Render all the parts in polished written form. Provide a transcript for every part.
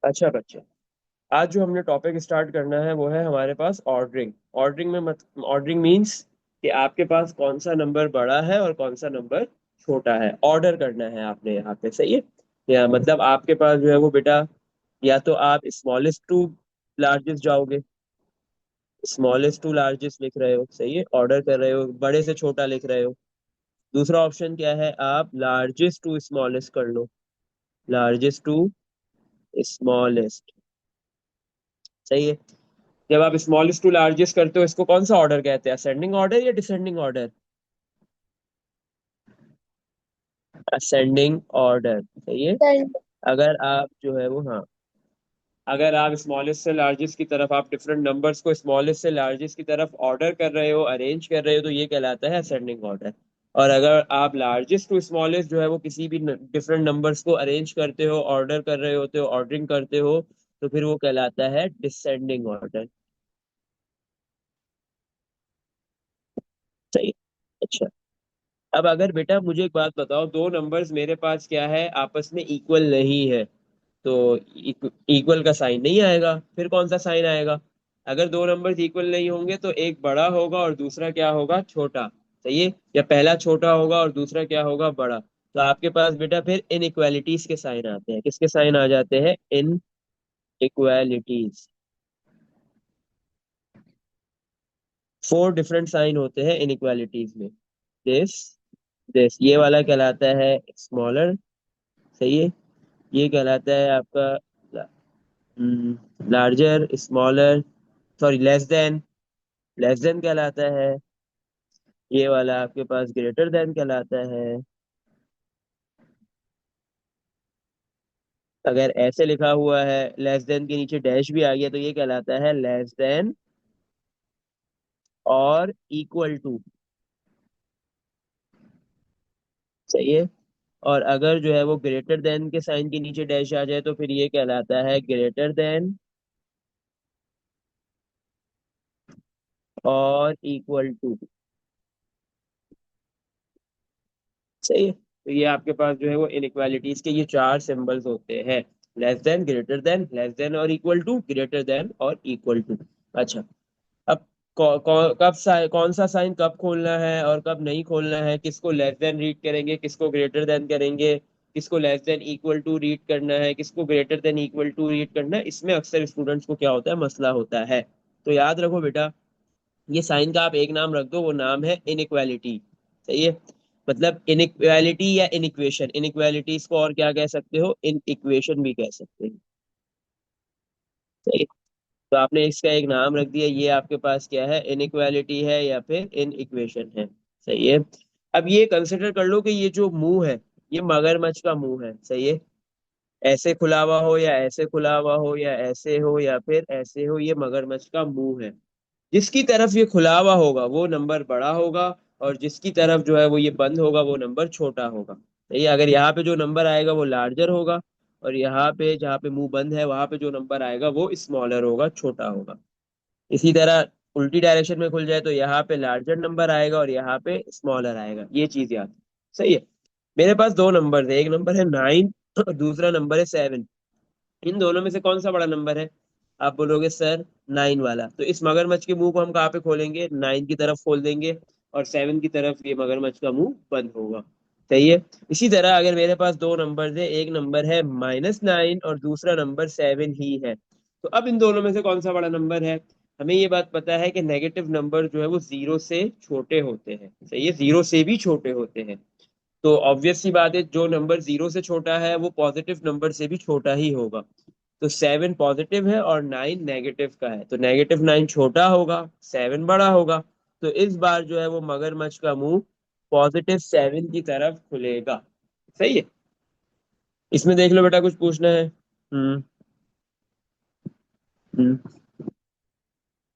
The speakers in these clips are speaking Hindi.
अच्छा बच्चे, आज जो हमने टॉपिक स्टार्ट करना है वो है हमारे पास ऑर्डरिंग। ऑर्डरिंग में ऑर्डरिंग मींस कि आपके पास कौन सा नंबर बड़ा है और कौन सा नंबर छोटा है, ऑर्डर करना है आपने यहाँ पे। सही है? या मतलब आपके पास जो है वो बेटा, या तो आप स्मॉलेस्ट टू लार्जेस्ट जाओगे, स्मॉलेस्ट टू लार्जेस्ट लिख रहे हो, सही है, ऑर्डर कर रहे हो, बड़े से छोटा लिख रहे हो। दूसरा ऑप्शन क्या है, आप लार्जेस्ट टू स्मॉलेस्ट कर लो, लार्जेस्ट टू स्मॉलेस्ट। सही है? जब आप स्मॉलेस्ट टू लार्जेस्ट करते हो, इसको कौन सा ऑर्डर कहते हैं, असेंडिंग ऑर्डर या डिसेंडिंग ऑर्डर? Ascending order. सही है? अगर आप जो है वो, हाँ, अगर आप स्मॉलेस्ट से लार्जेस्ट की तरफ, आप डिफरेंट नंबर्स को स्मॉलेस्ट से लार्जेस्ट की तरफ ऑर्डर कर रहे हो, अरेंज कर रहे हो, तो ये कहलाता है असेंडिंग ऑर्डर। और अगर आप लार्जेस्ट टू स्मॉलेस्ट जो है वो किसी भी डिफरेंट नंबर्स को अरेंज करते हो, ऑर्डर कर रहे होते हो, ऑर्डरिंग करते हो, तो फिर वो कहलाता है डिसेंडिंग ऑर्डर। सही है? अच्छा, अब अगर बेटा मुझे एक बात बताओ, दो नंबर्स मेरे पास क्या है, आपस में इक्वल नहीं है, तो इक्वल का साइन नहीं आएगा, फिर कौन सा साइन आएगा? अगर दो नंबर्स इक्वल नहीं होंगे तो एक बड़ा होगा और दूसरा क्या होगा, छोटा। सही है? या पहला छोटा होगा और दूसरा क्या होगा, बड़ा। तो आपके पास बेटा फिर इनइक्वालिटीज के साइन आते हैं। किसके साइन आ जाते हैं? इन इक्वालिटीज। फोर डिफरेंट साइन होते हैं इनइक्वालिटीज में। दिस, दिस, ये वाला कहलाता है स्मॉलर। सही है? ये कहलाता है आपका larger, smaller, sorry less than, less than कहलाता है। ये वाला आपके पास ग्रेटर देन कहलाता है। अगर ऐसे लिखा हुआ है, लेस देन के नीचे डैश भी आ गया, तो ये कहलाता है लेस देन और इक्वल टू। सही है? और अगर जो है वो ग्रेटर देन के साइन के नीचे डैश आ जाए, तो फिर ये कहलाता है ग्रेटर देन और इक्वल टू। सही है? तो ये आपके पास जो है वो इनइक्वालिटीज के ये चार सिंबल्स होते हैं, less than, greater than, less than और इक्वल टू, ग्रेटर देन और इक्वल टू। अच्छा, अब कौन सा साइन कब खोलना है और कब नहीं खोलना है, किसको लेस देन रीड करेंगे, किसको ग्रेटर देन करेंगे, किसको less than equal to read करना है, किसको greater than equal to read करना है, इसमें अक्सर स्टूडेंट्स को क्या होता है, मसला होता है। तो याद रखो बेटा, ये साइन का आप एक नाम रख दो, वो नाम है इनइक्वालिटी। सही है? मतलब इनइक्वालिटी या इनइक्वेशन, इनइक्वालिटीज को और क्या कह सकते हो, इन इक्वेशन भी कह सकते हैं। सही है? तो आपने इसका एक नाम रख दिया, ये आपके पास क्या है, इनइक्वालिटी है या फिर इन इक्वेशन है। सही है? अब ये कंसिडर कर लो कि ये जो मुंह है, ये मगरमच्छ का मुंह है। सही है? ऐसे खुला हुआ हो या ऐसे खुला हुआ हो या ऐसे हो या फिर ऐसे हो, ये मगरमच्छ का मुंह है। जिसकी तरफ ये खुला हुआ होगा वो नंबर बड़ा होगा, और जिसकी तरफ जो है वो ये बंद होगा वो नंबर छोटा होगा। सही है? अगर यहाँ पे जो नंबर आएगा वो लार्जर होगा, और यहाँ पे जहाँ पे मुंह बंद है वहां पे जो नंबर आएगा वो स्मॉलर होगा, छोटा होगा। इसी तरह उल्टी डायरेक्शन में खुल जाए तो यहाँ पे लार्जर नंबर आएगा और यहाँ पे स्मॉलर आएगा। ये चीज याद। सही है? मेरे पास दो नंबर है, एक नंबर है 9 और दूसरा नंबर है 7। इन दोनों में से कौन सा बड़ा नंबर है? आप बोलोगे सर 9 वाला। तो इस मगरमच्छ के मुंह को हम कहाँ पे खोलेंगे, 9 की तरफ खोल देंगे, और 7 की तरफ ये मगरमच्छ का मुंह बंद होगा। सही है? इसी तरह अगर मेरे पास दो नंबर है, एक नंबर है -9 और दूसरा नंबर 7 ही है, तो अब इन दोनों में से कौन सा बड़ा नंबर है? हमें ये बात पता है कि नेगेटिव नंबर जो है वो जीरो से छोटे होते हैं। सही है? जीरो से भी छोटे होते हैं। तो ऑब्वियस सी बात है, जो नंबर जीरो से छोटा है वो पॉजिटिव नंबर से भी छोटा ही होगा। तो 7 पॉजिटिव है और 9 नेगेटिव का है, तो -9 छोटा होगा, 7 बड़ा होगा। तो इस बार जो है वो मगरमच्छ का मुंह +7 की तरफ खुलेगा। सही है? इसमें देख लो बेटा, कुछ पूछना है? हम्म। हम्म।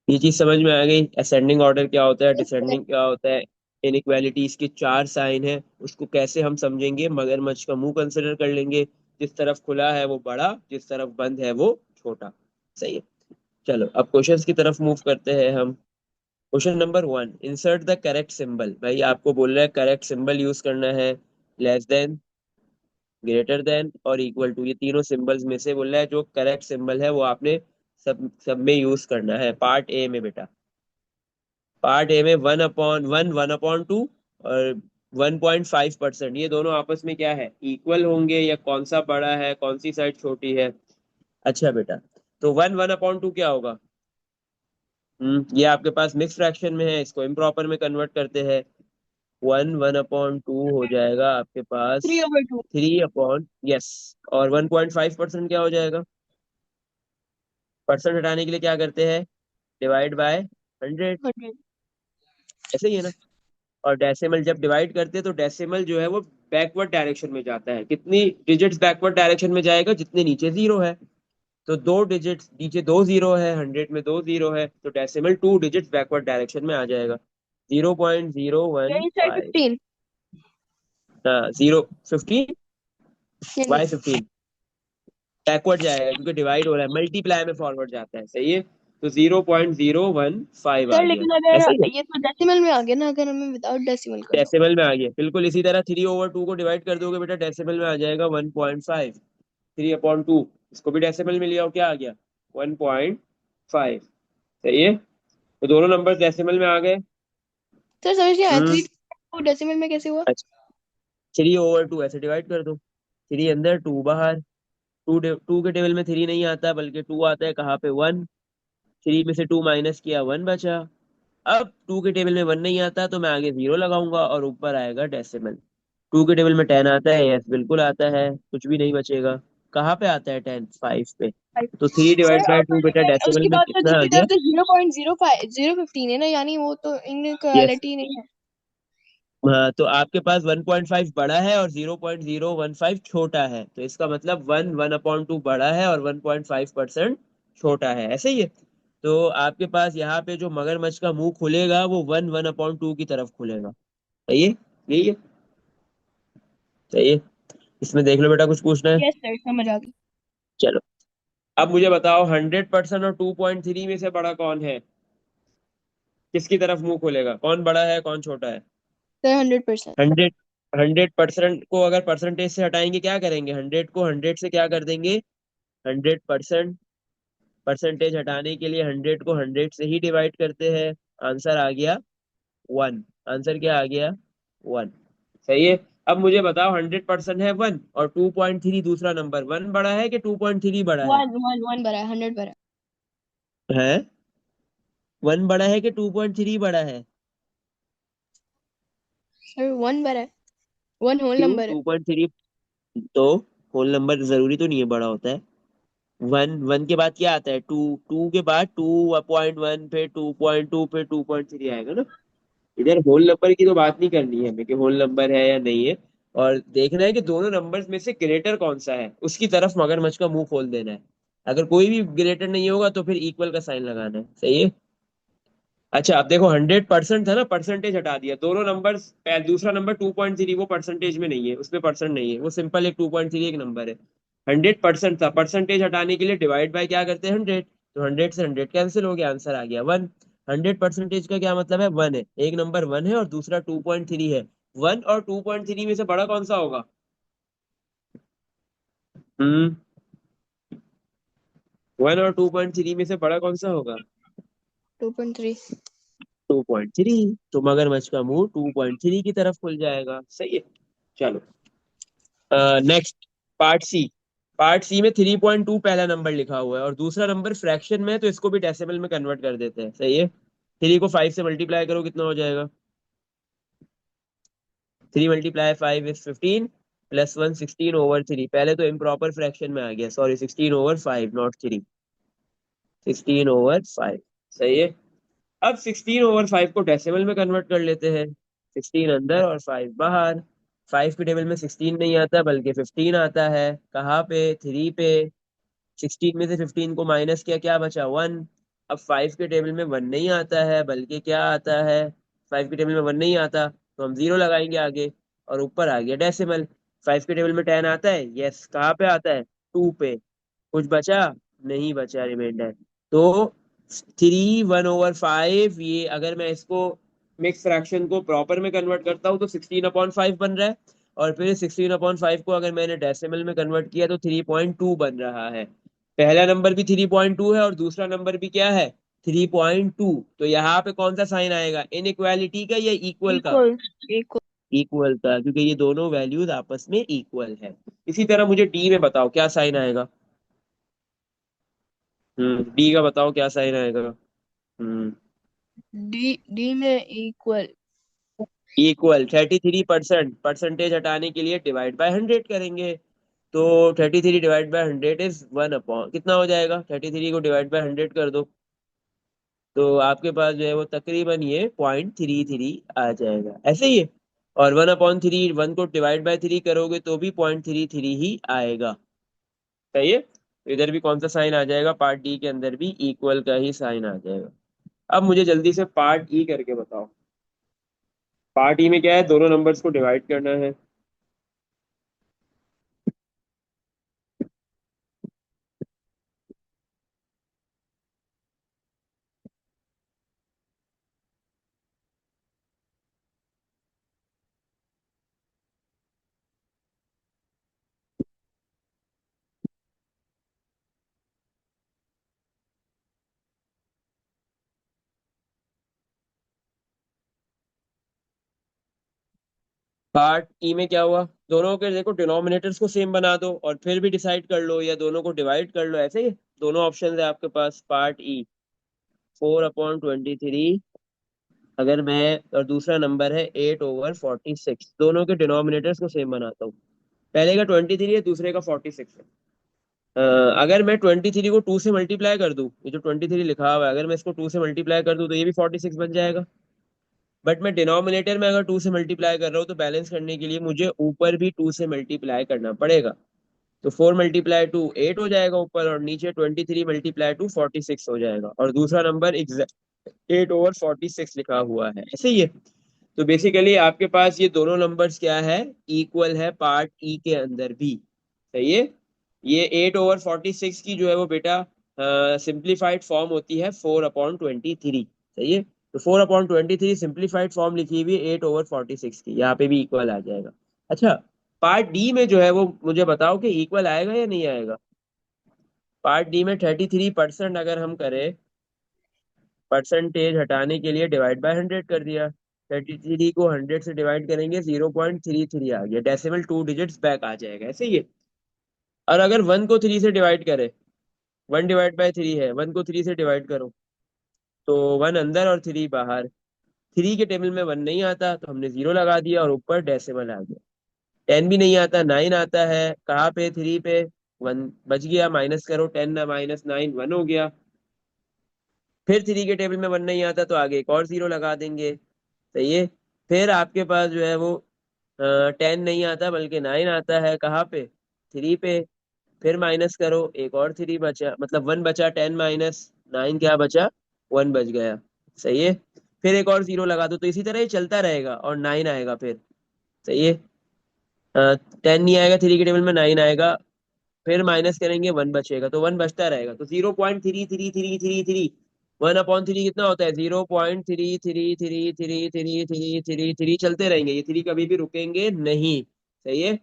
ये चीज समझ में आ गई, असेंडिंग ऑर्डर क्या होता है, डिसेंडिंग क्या होता है, इनइक्वालिटीज के चार साइन है, उसको कैसे हम समझेंगे, मगरमच्छ का मुंह कंसिडर कर लेंगे, जिस तरफ खुला है वो बड़ा, जिस तरफ बंद है वो छोटा। सही है? चलो अब क्वेश्चंस की तरफ मूव करते हैं हम। Question number 1, insert the correct symbol. भाई आपको बोल रहा है करेक्ट सिंबल यूज करना है, लेस देन, ग्रेटर देन और इक्वल टू, ये तीनों सिंबल्स में से बोल रहा है जो करेक्ट सिंबल है वो आपने सब में यूज करना है। पार्ट ए में बेटा, पार्ट ए में 1/1, 1/2 और 1.5%, ये दोनों आपस में क्या है, इक्वल होंगे या कौन सा बड़ा है कौन सी साइड छोटी है। अच्छा बेटा, तो 1/2 क्या होगा? ये आपके पास मिक्स फ्रैक्शन में है, इसको इम्प्रॉपर में कन्वर्ट करते हैं। 1/2 हो जाएगा आपके पास 3/2। 3 यस। और 1.5% क्या हो जाएगा? परसेंट हटाने के लिए क्या करते हैं? Divide by 100, 100। ऐसे ही है ना। और डेसिमल जब डिवाइड करते हैं तो डेसिमल जो है वो बैकवर्ड डायरेक्शन में जाता है। कितनी डिजिट्स बैकवर्ड डायरेक्शन में जाएगा? जितने नीचे जीरो है। तो 2 डिजिट्स नीचे, 2 जीरो है, 100 में 2 जीरो है, तो डेसिमल 2 डिजिट्स बैकवर्ड डायरेक्शन में आ जाएगा। 0.015। 15। हाँ, 0.15। नहीं, वाई 15 बैकवर्ड जाएगा क्योंकि डिवाइड हो रहा है, मल्टीप्लाई में फॉरवर्ड जाता है, सही है। तो 0.015 आ सर गया। लेकिन अगर ऐसा ही है, ये तो डेसिमल में आ गया ना, अगर हमें विदाउट डेसिमल करना हो। डेसिमल में आ गया बिल्कुल। इसी तरह 3/2 को डिवाइड कर दोगे बेटा, डेसिमल में आ जाएगा 1.5। 3/2 इसको भी डेसिमल में लिया हो, क्या आ गया? 1.5। सही है, तो दोनों नंबर डेसिमल में आ गए। सर समझ नहीं आया, हम्म 3 डेसिमल में कैसे हुआ? अच्छा, 3/2 ऐसे डिवाइड कर दो। 3 अंदर 2 बाहर। टू के टेबल में 3 नहीं आता, बल्कि 2 आता है कहाँ पे? 1। 3 में से 2 माइनस किया, 1 बचा। अब 2 के टेबल में 1 नहीं आता तो मैं आगे 0 लगाऊंगा और ऊपर आएगा डेसिमल। 2 के टेबल में 10 आता है, यस बिल्कुल आता है, कुछ भी नहीं बचेगा। कहाँ पे आता है 10? 5 पे। तो 3 सर डिवाइड और बाय तो 2 बेटा लेकिन डेसिमल उसके में बाद तो कितना आ दूसरी गया? तरफ तो 0.05 015 है ना, यानी वो तो यस। इनक्वालिटी नहीं है। हाँ, तो आपके पास 1.5 बड़ा है और 0.015 छोटा है, तो इसका मतलब 1/2 बड़ा है और 1.5% छोटा है, ऐसे ही है। तो आपके पास यहाँ पे जो मगरमच्छ का मुंह खुलेगा वो 1/2 की तरफ खुलेगा। सही है, यही है। सही है, इसमें देख लो बेटा, कुछ पूछना है? यस सर, समझ आ गई। चलो, अब मुझे बताओ 100% और 2.3 में से बड़ा कौन है? किसकी तरफ मुंह खोलेगा? कौन बड़ा है कौन छोटा है? सर 100%। 100% को अगर परसेंटेज से हटाएंगे क्या करेंगे? 100 को 100 से क्या कर देंगे? 100%। परसेंटेज हटाने के लिए 100 को 100 से ही डिवाइड करते हैं। आंसर आ गया 1। आंसर क्या आ गया? 1। सही है। अब मुझे बताओ 100% है 1 और 2.3 दूसरा नंबर, 1 बड़ा है कि 2.3 बड़ा है? 1 बड़ा है, 100 बड़ा है। है, 1 बड़ा है कि 2.3 बड़ा है? सर 1 बड़ा है, 1 होल क्यों नंबर है। 2.3? तो होल नंबर जरूरी तो नहीं है बड़ा होता है। 1 1 के बाद क्या आता है? 2। 2 के बाद 2.1, फिर 2.2, फिर 2.3 आएगा ना। इधर होल नंबर की तो बात नहीं करनी है हमें कि होल नंबर है या नहीं है, और देखना है कि दोनों नंबर्स में से ग्रेटर कौन सा है, उसकी तरफ मगरमच्छ का मुंह खोल देना है। अगर कोई भी ग्रेटर नहीं होगा तो फिर इक्वल का साइन लगाना है, सही है। अच्छा, अब देखो 100% था ना, परसेंटेज हटा दिया, दोनों नंबर्स। दूसरा नंबर 2.3 वो परसेंटेज में नहीं है, उसमें परसेंट नहीं है, वो सिंपल एक 2.3 एक नंबर है। 100% था, परसेंटेज हटाने के लिए डिवाइड बाय क्या करते हैं? 100। तो 100 से 100 कैंसिल हो गया, आंसर आ गया 1। 100% का क्या मतलब है? 1 है, एक नंबर 1 है और दूसरा 2.3 है। 1 और 2.3 में से बड़ा कौन सा होगा? हम्म 1 और 2.3 में से बड़ा कौन सा होगा? 2.3। 2.3। तो मगरमच्छ का मुंह 2.3 की तरफ खुल जाएगा, सही है। चलो, next, part C. Part C में 3.2 पहला नंबर लिखा हुआ है और दूसरा नंबर फ्रैक्शन में है, तो इसको भी डेसिमल में कन्वर्ट कर देते हैं, सही है। 3 को 5 से मल्टीप्लाई करो, कितना हो जाएगा? 3 × 5 = 15 + 1 16/3। पहले तो इम्प्रॉपर फ्रैक्शन में आ गया, सॉरी, 16/5 नॉट 3। 16/5, सही है। अब 16/5 को डेसिमल में कन्वर्ट कर लेते हैं। 16 अंदर और 5 बाहर। 5 के टेबल में 16 नहीं आता बल्कि 15 आता है, कहाँ पे? 3 पे। 16 में से 15 को माइनस किया, क्या बचा? 1। अब 5 के टेबल में 1 नहीं आता है बल्कि क्या आता है? 5 के टेबल में 1 नहीं आता तो हम 0 लगाएंगे आगे, और ऊपर आ गया डेसिमल। 5 के टेबल में 10 आता है, यस, कहाँ पे आता है? 2 पे। कुछ बचा? नहीं बचा रिमाइंडर। तो 3 1/5, ये अगर मैं इसको मिक्स फ्रैक्शन को प्रॉपर में कन्वर्ट करता हूँ तो 16/5 बन रहा है। और फिर 16/5 को अगर मैंने डेसिमल में कन्वर्ट किया तो 3.2 बन रहा है। पहला नंबर भी 3.2 है और दूसरा नंबर भी क्या है, 3.2। तो यहाँ पे कौन सा साइन आएगा, इनइक्वालिटी का या इक्वल का? इक्वल। इक्वल। इक्वल का, क्योंकि ये दोनों वैल्यूज आपस में इक्वल है। इसी तरह मुझे डी में बताओ क्या साइन आएगा। डी का बताओ क्या साइन आएगा। हम्म डी डी में इक्वल। इक्वल 33%, परसेंटेज हटाने के लिए डिवाइड बाय 100 करेंगे। तो 33 डिवाइड बाय 100 इज 1 अपॉन कितना हो जाएगा, 33 को डिवाइड बाय 100 कर दो तो आपके पास जो है वो तकरीबन ये 0.33 आ जाएगा, ऐसे ही है। और 1/3, 1 को डिवाइड बाय 3 करोगे तो भी 0.33 ही आएगा। सही है, तो इधर भी कौन सा साइन आ जाएगा, पार्ट डी के अंदर भी इक्वल का ही साइन आ जाएगा। अब मुझे जल्दी से पार्ट ई करके बताओ। पार्ट ई में क्या है, दोनों नंबर्स को डिवाइड करना है। पार्ट ई में क्या हुआ, दोनों के देखो डिनोमिनेटर्स को सेम बना दो और फिर भी डिसाइड कर लो या दोनों को डिवाइड कर लो, ऐसे ही दोनों ऑप्शन है आपके पास। पार्ट ई 4/23, अगर मैं, और दूसरा नंबर है 8/46, दोनों के डिनोमिनेटर्स को सेम बनाता हूँ। पहले का 23 है, दूसरे का 46 है। अगर मैं 23 को 2 से मल्टीप्लाई कर दूं, ये जो 23 लिखा हुआ है अगर मैं इसको 2 से मल्टीप्लाई कर दूं तो ये भी 46 बन जाएगा। बट मैं डिनोमिनेटर में अगर 2 से मल्टीप्लाई कर रहा हूँ तो बैलेंस करने के लिए मुझे ऊपर भी 2 से मल्टीप्लाई करना पड़ेगा। तो 4 × 2 8 हो जाएगा ऊपर, और नीचे 23 × 2 46 हो जाएगा, और दूसरा नंबर 8/46 लिखा हुआ है, ऐसे ही है। तो बेसिकली आपके पास ये दोनों नंबर्स क्या है, इक्वल है पार्ट ई के अंदर भी। सही है, ये 8/46 की जो है वो बेटा सिंप्लीफाइड फॉर्म होती है 4/23। सही है, तो 4/23 सिंप्लीफाइड फॉर्म लिखी हुई 8/46 की, यहाँ पे भी इक्वल आ जाएगा। अच्छा, पार्ट डी में जो है वो मुझे बताओ कि इक्वल आएगा या नहीं आएगा। पार्ट डी में 33% अगर हम करें, परसेंटेज हटाने के लिए डिवाइड बाय 100 कर दिया, 33 को 100 से डिवाइड करेंगे 0.33 आ गया, डेसिमल 2 डिजिट्स बैक आ जाएगा, ऐसे ही है। और अगर 1 को 3 से डिवाइड करें, 1/3 है, 1 को 3 से डिवाइड करो तो 1 अंदर और 3 बाहर। 3 के टेबल में 1 नहीं आता तो हमने 0 लगा दिया और ऊपर डेसिमल आ गया। 10 भी नहीं आता, 9 आता है, कहाँ पे, 3 पे, 1 बच गया, माइनस करो, 10 माइनस 9 1 हो गया। फिर 3 के टेबल में 1 नहीं आता तो आगे एक और 0 लगा देंगे। सही है, फिर आपके पास जो है वो 10 नहीं आता बल्कि 9 आता है, कहाँ पे, 3 पे। फिर माइनस करो, एक और 3 बचा, मतलब 1 बचा, 10 माइनस 9 क्या बचा, 1 बच गया। सही है, फिर एक और 0 लगा दो, तो इसी तरह ये चलता रहेगा और 9 आएगा फिर। सही है, 10 नहीं आएगा, 3 के टेबल में 9 आएगा, फिर माइनस करेंगे 1 बचेगा, तो 1 बचता रहेगा, तो 0.333333, 1/3 कितना होता है, 0.33333333 चलते रहेंगे, ये 3 कभी भी रुकेंगे नहीं। सही है,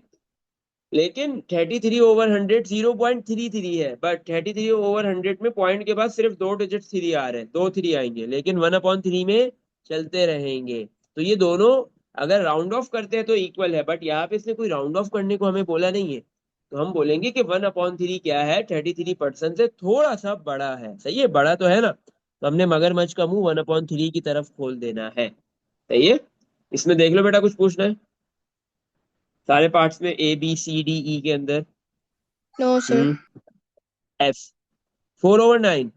लेकिन 33/100 0.33 है, बट 33/100 में पॉइंट के बाद सिर्फ 2 डिजिट 3 आ रहे हैं, 2 3 आएंगे, लेकिन 1/3 में चलते रहेंगे। तो ये दोनों अगर राउंड ऑफ करते हैं तो इक्वल है, बट यहाँ पे इसने कोई राउंड ऑफ करने को हमें बोला नहीं है, तो हम बोलेंगे कि 1/3 क्या है, 33% से थोड़ा सा बड़ा है। सही है, बड़ा तो है ना, तो हमने मगरमच्छ का मुंह 1/3 की तरफ खोल देना है। सही है, इसमें देख लो बेटा, कुछ पूछना है, सारे पार्ट्स में A B C D E के अंदर। No sir. हम्म एफ 4/9,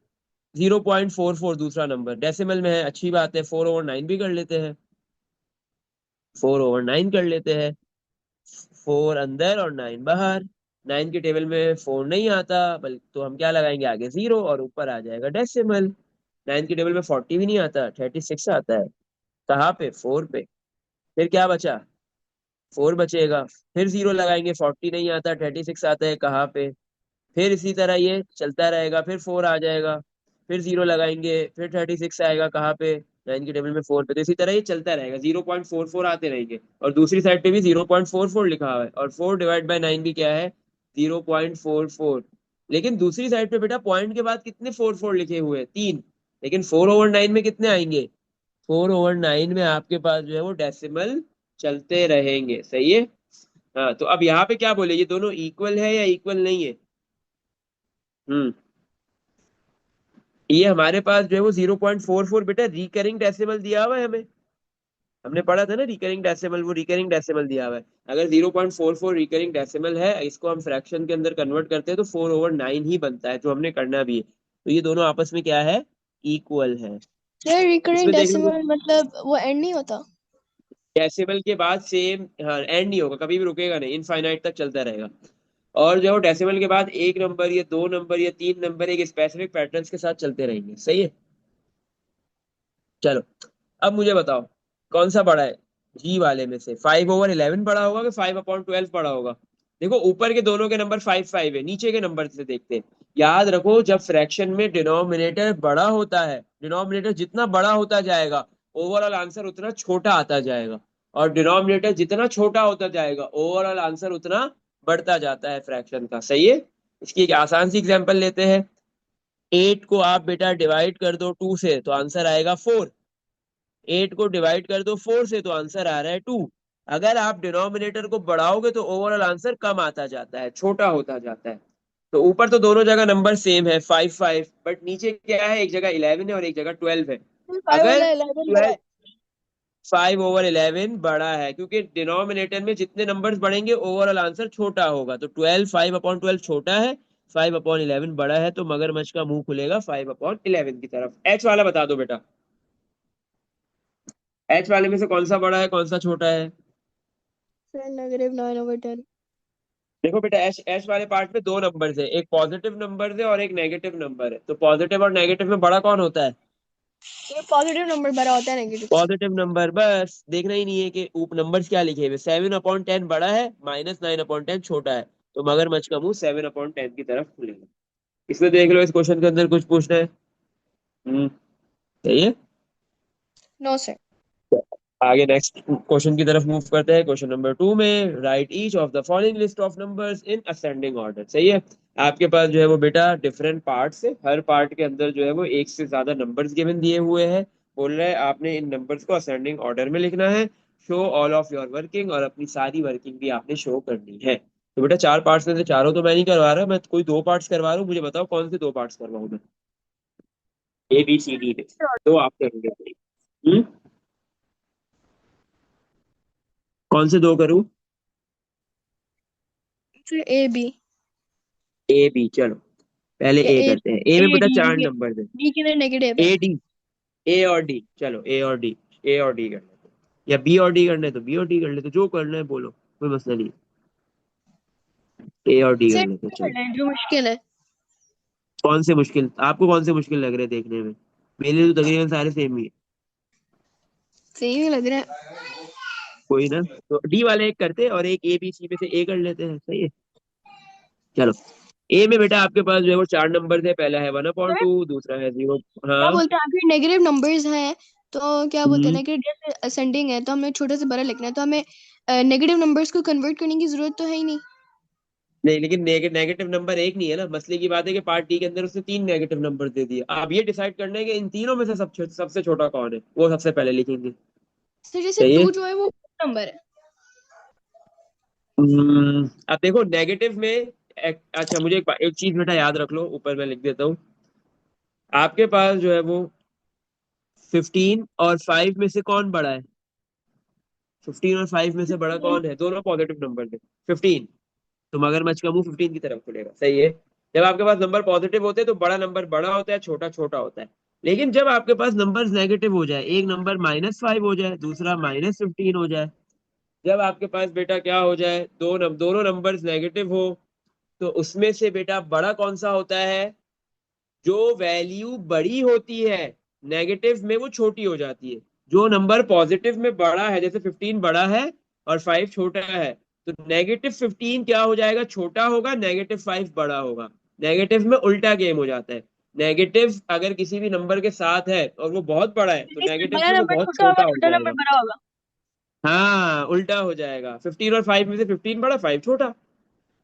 0.44 दूसरा नंबर डेसिमल में है, अच्छी बात है, 4/9 भी कर लेते हैं, 4/9 कर लेते हैं। 4 अंदर और 9 बाहर, 9 के टेबल में 4 नहीं आता, बल्कि तो हम क्या लगाएंगे आगे 0 और ऊपर आ जाएगा डेसिमल। 9 के टेबल में 40 भी नहीं आता, 36 आता है, कहाँ पे, 4 पे। फिर क्या बचा, 4 बचेगा, फिर 0 लगाएंगे, 40 नहीं आता, 36 आता है, कहाँ पे। फिर इसी तरह ये चलता रहेगा, फिर 4 आ जाएगा, फिर 0 लगाएंगे, फिर 36 आएगा, कहाँ पे, 9 की टेबल में 4 पे, तो इसी तरह ये चलता रहेगा, 0.44 आते रहेंगे। और दूसरी साइड पे भी 0.44 लिखा हुआ है, और 4 डिवाइड बाय 9 भी क्या है, 0.44। लेकिन दूसरी साइड पे बेटा पॉइंट के बाद कितने 4 लिखे हुए हैं, 3। लेकिन 4/9 में कितने आएंगे, 4/9 में आपके पास जो है वो डेसिमल चलते रहेंगे, सही है। हाँ, तो अब यहाँ पे क्या बोले, ये दोनों इक्वल है या इक्वल नहीं है। हम्म ये हमारे पास जो है वो 0.44 बेटा रिकरिंग डेसिमल दिया हुआ है हमें, हमने पढ़ा था ना रिकरिंग डेसिमल, वो रिकरिंग डेसिमल दिया हुआ है। अगर 0.44 रिकरिंग डेसिमल है, इसको हम फ्रैक्शन के अंदर कन्वर्ट करते हैं तो 4/9 ही बनता है, जो हमने करना भी है। तो ये दोनों आपस में क्या है, इक्वल है। सर रिकरिंग इसमें देख लो, डेसिमल मतलब वो एंड नहीं होता। डेसिमल के बाद सेम, हाँ एंड नहीं होगा, कभी भी रुकेगा नहीं, इनफाइनाइट तक चलता रहेगा। और जो डेसिमल के बाद एक नंबर या दो नंबर या तीन नंबर एक स्पेसिफिक पैटर्न्स के साथ चलते रहेंगे, सही है। चलो, अब मुझे बताओ कौन सा बड़ा है, जी वाले में से 5/11 बड़ा होगा कि 5/12 बड़ा होगा। देखो ऊपर के दोनों के नंबर 5 5 है, नीचे के नंबर से देखते हैं। याद रखो जब फ्रैक्शन में डिनोमिनेटर बड़ा होता है, डिनोमिनेटर जितना बड़ा होता जाएगा ओवरऑल आंसर उतना छोटा आता जाएगा, और डिनोमिनेटर जितना छोटा होता जाएगा ओवरऑल आंसर उतना बढ़ता जाता है फ्रैक्शन का, सही है। इसकी एक आसान सी एग्जांपल लेते हैं। 8 को आप बेटा डिवाइड कर दो 2 से तो आंसर आएगा 4। 8 को डिवाइड कर दो 4 से तो आंसर आ रहा है 2। अगर आप डिनोमिनेटर को बढ़ाओगे तो ओवरऑल आंसर कम आता जाता है, छोटा होता जाता है। तो ऊपर तो दोनों जगह नंबर सेम है 5 5, बट नीचे क्या है, एक जगह 11 है और एक जगह 12 है। 5 अगर वाला 11 बड़ा 12, है। 5/11 बड़ा है, क्योंकि डिनोमिनेटर में जितने नंबर्स बढ़ेंगे ओवरऑल आंसर छोटा होगा, तो 5/12 छोटा है, 5/11 बड़ा है, तो मगरमच्छ का मुंह खुलेगा 5/11 की तरफ। एच वाला बता दो बेटा, एच वाले में से कौन सा बड़ा है कौन सा छोटा है। सर -9/10। देखो बेटा एच एच वाले पार्ट में दो नंबर है, एक पॉजिटिव नंबर है और एक नेगेटिव नंबर है, तो पॉजिटिव और नेगेटिव में बड़ा कौन होता है, ये पॉजिटिव नंबर बड़ा होता है नेगेटिव से। Positive number. बस देखना ही नहीं है कि ऊपर नंबर्स क्या लिखे हुए, 7/10 बड़ा है, -9/10 छोटा है, तो मगरमच्छ का मुंह 7/10 की तरफ खुलेगा। इसमें देख लो, इस क्वेश्चन के अंदर कुछ पूछना है। सही है। No sir. आगे नेक्स्ट क्वेश्चन की तरफ मूव करते हैं। क्वेश्चन नंबर 2 में write each of the following list of numbers in ascending order, सही है। आपके पास जो है वो बेटा डिफरेंट पार्ट्स है, हर पार्ट के अंदर जो है वो एक से ज्यादा नंबर्स गिवन दिए हुए हैं। बोल रहे हैं आपने इन नंबर्स को असेंडिंग ऑर्डर में लिखना है। Show all of your working, और अपनी सारी वर्किंग भी आपने शो करनी है। तो बेटा चार पार्ट्स में से चारों तो मैं नहीं करवा रहा, मैं कोई दो पार्ट्स करवा रहा हूँ, मुझे बताओ कौन से दो पार्ट्स करवाऊँ मैं। ABCD में दो आप करोगे। हम्म कौन से दो करूँ। फिर ए बी AB, चलो पहले या ए ए करते हैं। ए में ए बेटा डी चार डी नंबर है। डी के अंदर नेगेटिव है। A D, A और D, चलो A और D, A और D करना है या B और D करना है तो B और D कर लेते, जो करना है बोलो, कोई मसला नहीं। A और D कर सर लेते चलो। जो मुश्किल है। कौन से मुश्किल, आपको कौन से मुश्किल लग रहे हैं देखने में, मेरे लिए तो तकरीबन सारे सेम ही है। सही नहीं लग रहा है। कोई ना, तो D वाले एक करते हैं और एक ABC में से A कर लेते हैं, सही है। चलो, A में बेटा आपके पास जो है वो चार नंबर है, पहला है वन अपॉन सर टू दूसरा है 0। क्या हाँ। बोलते हैं, अगर नेगेटिव नंबर्स हैं तो क्या बोलते हैं, हम्म नेगेटिव जैसे असेंडिंग है तो हमें छोटे से बड़ा लिखना है, तो हमें नेगेटिव नंबर्स को कन्वर्ट करने की जरूरत तो है ही नहीं। नहीं, लेकिन नेगेटिव नंबर एक नहीं है ना, मसले की बात है कि पार्ट डी के अंदर उसने तीन नेगेटिव नंबर दे दिए। आप ये डिसाइड करना है कि इन तीनों में से सबसे छोटा कौन है, वो सबसे पहले लिखेंगे। सर जैसे सही है। 2 जो है वो नंबर है। अब देखो नेगेटिव में अच्छा मुझे एक चीज बेटा याद रख लो, ऊपर मैं लिख देता हूँ। आपके पास जो है वो 15 और 5 में से कौन बड़ा है, 15 और 5 में से बड़ा कौन है, दोनों पॉजिटिव नंबर है। 15, तो मगरमच्छ का मुंह 15 की तरफ खुलेगा, सही है। जब आपके पास नंबर पॉजिटिव होते हैं तो बड़ा नंबर बड़ा होता है, छोटा छोटा होता है। लेकिन जब आपके पास नंबर नेगेटिव हो जाए, एक नंबर -5 हो जाए, दूसरा -15 हो जाए, जब आपके पास बेटा क्या हो जाए, दोनों नंबर्स नेगेटिव हो, तो उसमें से बेटा बड़ा कौन सा होता है, जो वैल्यू बड़ी होती है नेगेटिव में वो छोटी हो जाती है। जो नंबर पॉजिटिव में बड़ा है, जैसे 15 बड़ा है और 5 छोटा है, तो -15 क्या हो जाएगा, छोटा होगा, -5 बड़ा होगा। नेगेटिव में उल्टा गेम हो जाता है। नेगेटिव अगर किसी भी नंबर के साथ है और वो बहुत बड़ा है तो इससे नेगेटिव बड़ा से वो नंबर बहुत छोटा होगा, छोटा हो छोटा नंबर जाएगा। बड़ा होगा। हाँ उल्टा हो जाएगा, 15 और 5 में से 15 बड़ा, 5 छोटा।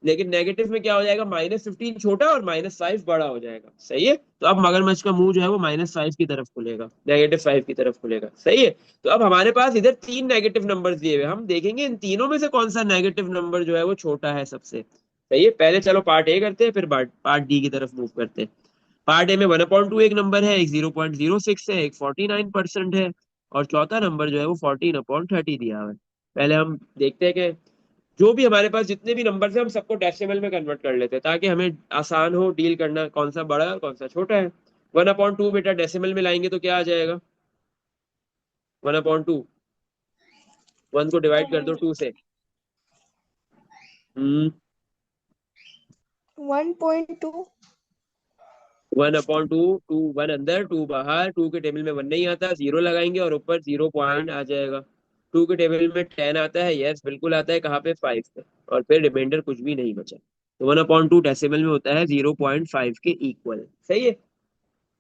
लेकिन नेगेटिव में क्या हो जाएगा, -15 छोटा और -5 बड़ा हो जाएगा। सही है, तो अब मगरमच्छ का मुंह जो है वो -5 की तरफ खुलेगा, -5 की तरफ खुलेगा। सही है, तो अब हमारे पास इधर 3 नेगेटिव नंबर्स दिए हुए, हम देखेंगे इन तीनों में से कौन सा नेगेटिव नंबर जो है वो छोटा है सबसे। सही है, पहले चलो पार्ट ए करते हैं, फिर पार्ट डी की तरफ मूव करते हैं। पार्ट ए में 1/2 एक नंबर है, एक 0.06 है, एक 49% है, और चौथा नंबर जो है वो 14/30 दिया हुआ है। पहले हम देखते हैं कि जो भी हमारे पास जितने भी नंबर है हम सबको डेसिमल में कन्वर्ट कर लेते हैं ताकि हमें आसान हो डील करना, कौन सा बड़ा है और कौन सा छोटा है। 1/2 बेटा डेसिमल में लाएंगे तो क्या आ जाएगा, 1/2, 1 को डिवाइड कर दो 2 से। 1.2। 1/2, 2 1 अंदर 2 बाहर, 2 के टेबल में 1 नहीं आता, 0 लगाएंगे और ऊपर 0 पॉइंट आ जाएगा। 2 के टेबल में 10 आता है, यस बिल्कुल आता है, कहाँ पे 5 पे, और फिर रिमाइंडर कुछ भी नहीं बचा। तो 1/2 डेसिमल में होता है 0.5 के इक्वल। सही है,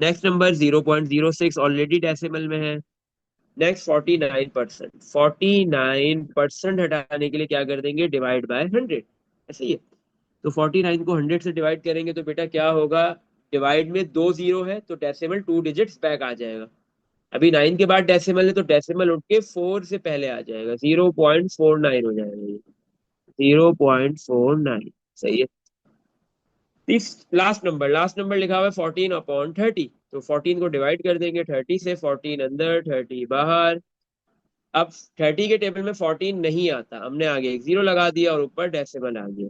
नेक्स्ट नंबर 0.06 ऑलरेडी डेसिमल में है। नेक्स्ट 49%, 49% हटाने के लिए क्या कर देंगे, डिवाइड बाय 100। ऐसे ही है, तो 49 को 100 से डिवाइड करेंगे तो बेटा क्या होगा, डिवाइड में 2 जीरो है तो डेसिमल 2 डिजिट्स बैक आ जाएगा। अभी 9 के बाद डेसिमल है तो डेसिमल उठ के 4 से पहले आ जाएगा, 0.49 हो जाएगा ये, 0.49। सही है, इस लास्ट नंबर लिखा हुआ है 14/30, तो 14 को डिवाइड कर देंगे 30 से, 14 अंदर 30 बाहर। अब 30 के टेबल में 14 नहीं आता, हमने आगे एक जीरो लगा दिया और ऊपर डेसिमल आ गया।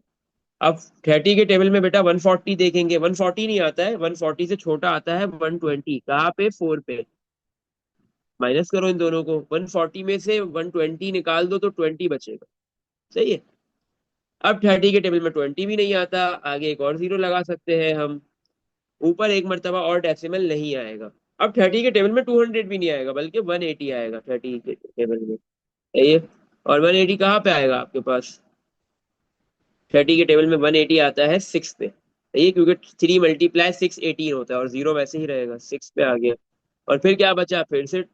अब 30 के टेबल में बेटा 140 देखेंगे, 140 नहीं आता है, 140 से छोटा आता है 120, कहाँ पे, 4 पे। माइनस करो इन दोनों को, 140 में से 120 निकाल दो तो 20 बचेगा। सही है, अब 30 के टेबल में 20 भी नहीं आता, आगे एक और जीरो लगा सकते हैं हम, ऊपर एक मर्तबा और डेसिमल नहीं आएगा। अब 30 के टेबल में 200 भी नहीं आएगा बल्कि 180 आएगा 30 के टेबल में। सही है, और 180 कहाँ पे आएगा आपके पास, 30 के टेबल में 180 आता है 6 पे। सही है, क्योंकि 3 × 6 18 होता है और जीरो वैसे ही रहेगा, 6 पे आ गया। और फिर क्या बचा, फिर से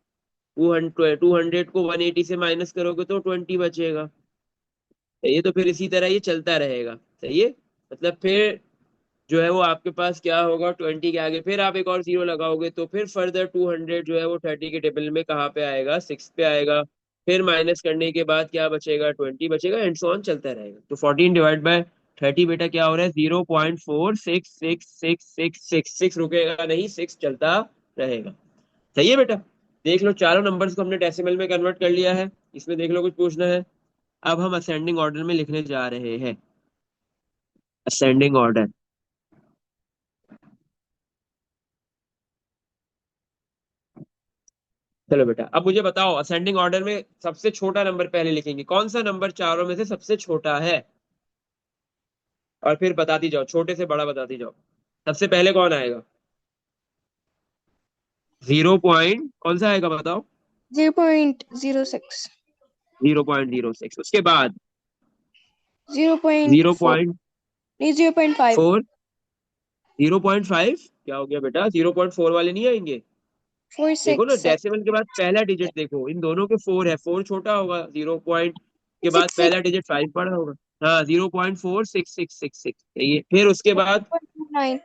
200 को 180 से माइनस करोगे तो 20 बचेगा। सही है, तो फिर इसी तरह ये चलता रहेगा। सही है, मतलब फिर जो है वो आपके पास क्या होगा, 20 के आगे फिर आप एक और जीरो लगाओगे तो फिर फर्दर 200 जो है वो 30 के टेबल में कहाँ पे आएगा, 6 पे आएगा। फिर माइनस करने के बाद क्या बचेगा, 20 बचेगा, एंड सो ऑन चलता रहेगा। तो 14 डिवाइड बाय 30 बेटा क्या हो रहा है, 0.466666, रुकेगा नहीं, 6 चलता रहेगा। सही है बेटा, देख लो चारों नंबर्स को हमने डेसिमल में कन्वर्ट कर लिया है। इसमें देख लो कुछ पूछना है। अब हम असेंडिंग ऑर्डर में लिखने जा रहे हैं, असेंडिंग ऑर्डर। चलो बेटा अब मुझे बताओ, असेंडिंग ऑर्डर में सबसे छोटा नंबर पहले लिखेंगे, कौन सा नंबर चारों में से सबसे छोटा है, और फिर बताती जाओ, छोटे से बड़ा बताती जाओ। सबसे पहले कौन आएगा, 0 पॉइंट कौन सा आएगा बताओ, 0.06। 0.06, उसके बाद 0.4। 0.4, नहीं, 0.5। 0.5 क्या हो गया बेटा, 0.4 वाले नहीं आएंगे। फोर देखो ना सिक्स डेसिमल के बाद पहला डिजिट देखो, इन दोनों के 4 है, 4 छोटा होगा, 0 पॉइंट के बाद सिक्स पहला डिजिट 5 बड़ा होगा। हाँ 0.46666, ये फिर उसके बाद 9।